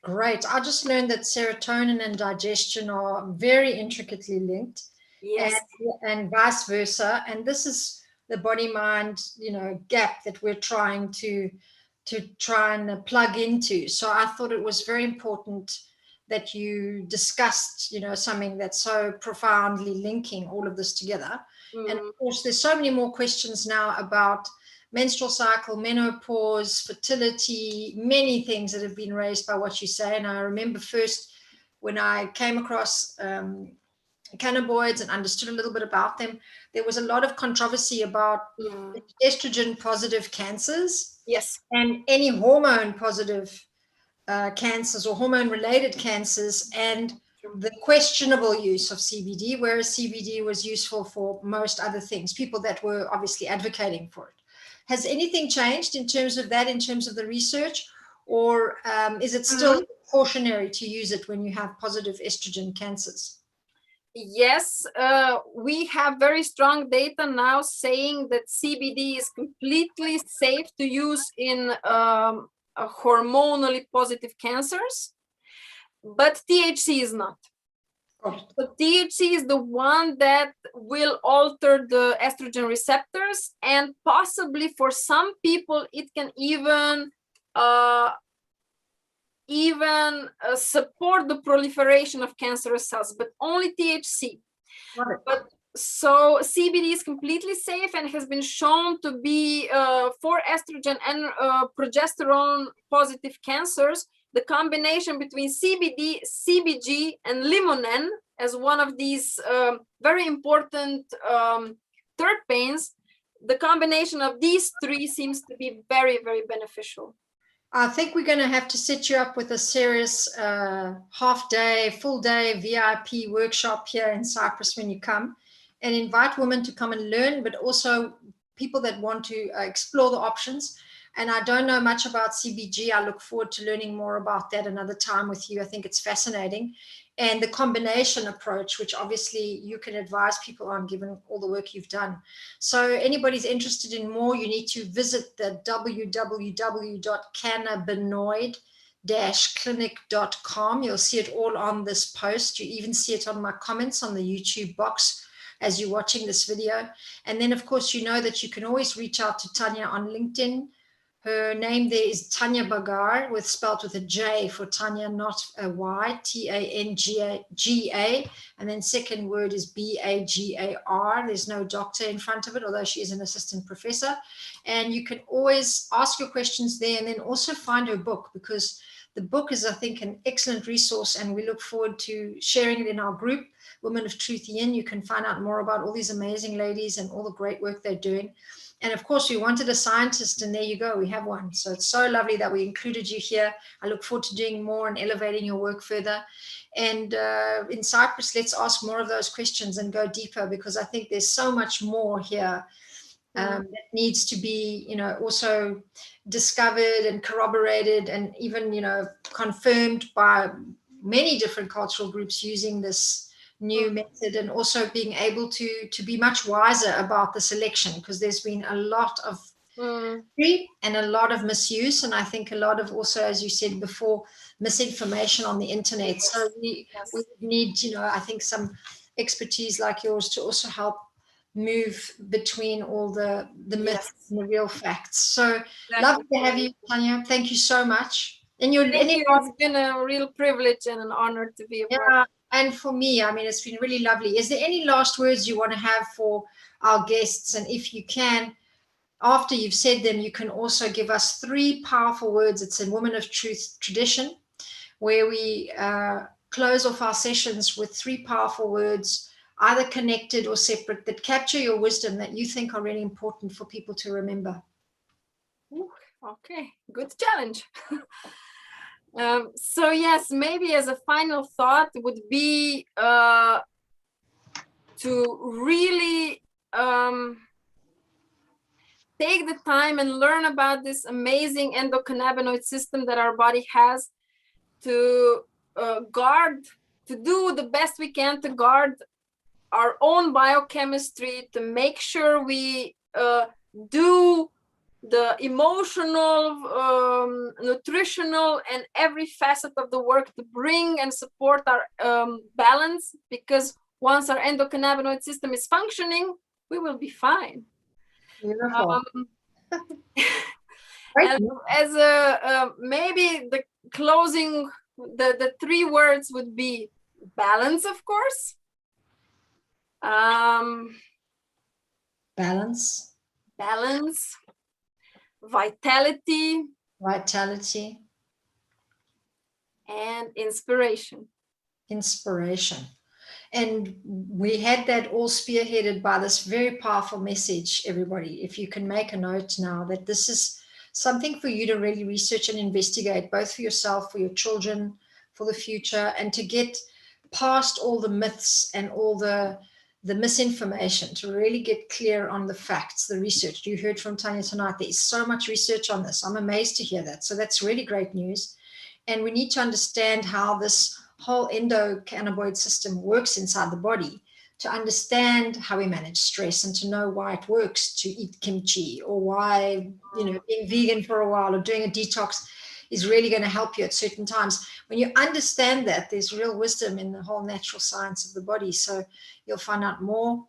Great. I just learned that serotonin and digestion are very intricately linked. Yes. And vice versa. And this is the body-mind, gap that we're trying to to try and plug into. So I thought it was very important that you discussed, something that's so profoundly linking all of this together. And of course, there's so many more questions now about menstrual cycle, menopause, fertility, many things that have been raised by what you say. And I remember first when I came across Cannaboids and understood a little bit about them, there was a lot of controversy about estrogen positive cancers. Yes. And any hormone positive cancers or hormone related cancers, and the questionable use of CBD, whereas CBD was useful for most other things, people that were obviously advocating for it. Has anything changed in terms of that, in terms of the research, or is it still cautionary to use it when you have positive estrogen cancers? Yes, we have very strong data now saying that CBD is completely safe to use in hormonally positive cancers, but THC is not. But THC is the one that will alter the estrogen receptors, and possibly for some people it can even support the proliferation of cancerous cells, but only THC. But so CBD is completely safe and has been shown to be for estrogen and progesterone positive cancers. The combination between CBD, CBG, and limonene as one of these very important terpenes, the combination of these three seems to be very, very beneficial. I think we're going to have to set you up with a serious half day, full day VIP workshop here in Cyprus when you come, and invite women to come and learn, but also people that want to explore the options. And I don't know much about CBG. I look forward to learning more about that another time with you. I think it's fascinating. And the combination approach, which obviously you can advise people on given all the work you've done. So anybody's interested in more, you need to visit the www.cannabinoid-clinic.com. You'll see it all on this post. You even see it on my comments on the YouTube box as you're watching this video. And then, of course, you know that you can always reach out to Tanja on LinkedIn. Her name there is Tanja Bagar, spelled with a J for Tanja, not a Y, Tanga, and then second word is Bagar. There's no doctor in front of it, although she is an assistant professor. And you can always ask your questions there, and then also find her book, because the book is, I think, an excellent resource, and we look forward to sharing it in our group, Women of Truth Yin. You can find out more about all these amazing ladies and all the great work they're doing. And of course, we wanted a scientist, and there you go, we have one. So it's so lovely that we included you here. I look forward to doing more and elevating your work further. And in Cyprus, let's ask more of those questions and go deeper, because I think there's so much more here that needs to be, also discovered and corroborated, and even, confirmed by many different cultural groups using this new method, and also being able to be much wiser about the selection, because there's been a lot of and a lot of misuse, and I think a lot of also, as you said before, misinformation on the internet. So we need, I think, some expertise like yours to also help move between all the myths and the real facts. So lovely to have you, Tanja. Thank you so much. And it's been a real privilege and an honor to be a part. And for me, I mean, it's been really lovely. Is there any last words you want to have for our guests? And if you can, after you've said them, you can also give us 3 powerful words. It's in Women of Truth tradition, where we close off our sessions with 3 powerful words, either connected or separate, that capture your wisdom, that you think are really important for people to remember. Okay, good challenge. So yes, maybe as a final thought would be to really take the time and learn about this amazing endocannabinoid system that our body has, to do the best we can to guard our own biochemistry, to make sure we do the emotional, nutritional, and every facet of the work to bring and support our balance, because once our endocannabinoid system is functioning, we will be fine. Beautiful. Right. And as a maybe the closing, the three words would be balance, of course. Balance. Balance, vitality, Vitality. and inspiration. Inspiration. And we had that all spearheaded by this very powerful message, everybody. If you can make a note now that this is something for you to really research and investigate, both for yourself, for your children, for the future, and to get past all the myths and all the misinformation, to really get clear on the facts, the research. You heard from Tanja tonight, there is so much research on this. I'm amazed to hear that. So that's really great news. And we need to understand how this whole endocannabinoid system works inside the body, to understand how we manage stress and to know why it works to eat kimchi, or why, being vegan for a while or doing a detox is really going to help you at certain times. When you understand that, there's real wisdom in the whole natural science of the body. So you'll find out more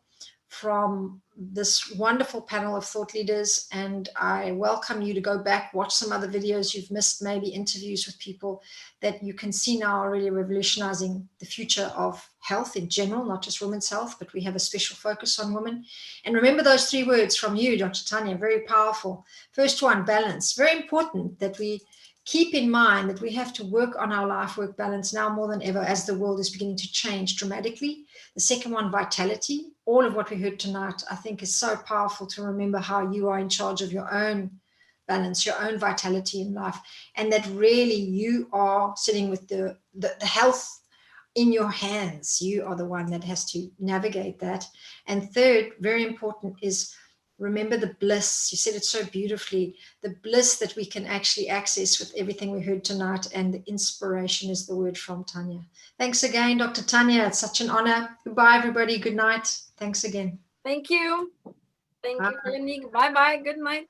from this wonderful panel of thought leaders, and I welcome you to go back, watch some other videos you've missed, maybe interviews with people that you can see now are really revolutionizing the future of health in general, not just women's health, but we have a special focus on women. And remember those three words from you, Dr. Tanja, very powerful. First one, balance. Very important that we keep in mind that we have to work on our life-work balance now more than ever as the world is beginning to change dramatically. The second one, vitality. All of what we heard tonight, I think, is so powerful to remember how you are in charge of your own balance, your own vitality in life, and that really you are sitting with the health in your hands. You are the one that has to navigate that. And third, very important, is remember the bliss. You said it so beautifully, the bliss that we can actually access with everything we heard tonight, and the inspiration is the word from Tanja. Thanks again, Dr. Tanja. It's such an honor. Goodbye, everybody. Good night. Thanks again. Thank you. Thank you, Hedonic. Bye-bye. Good night.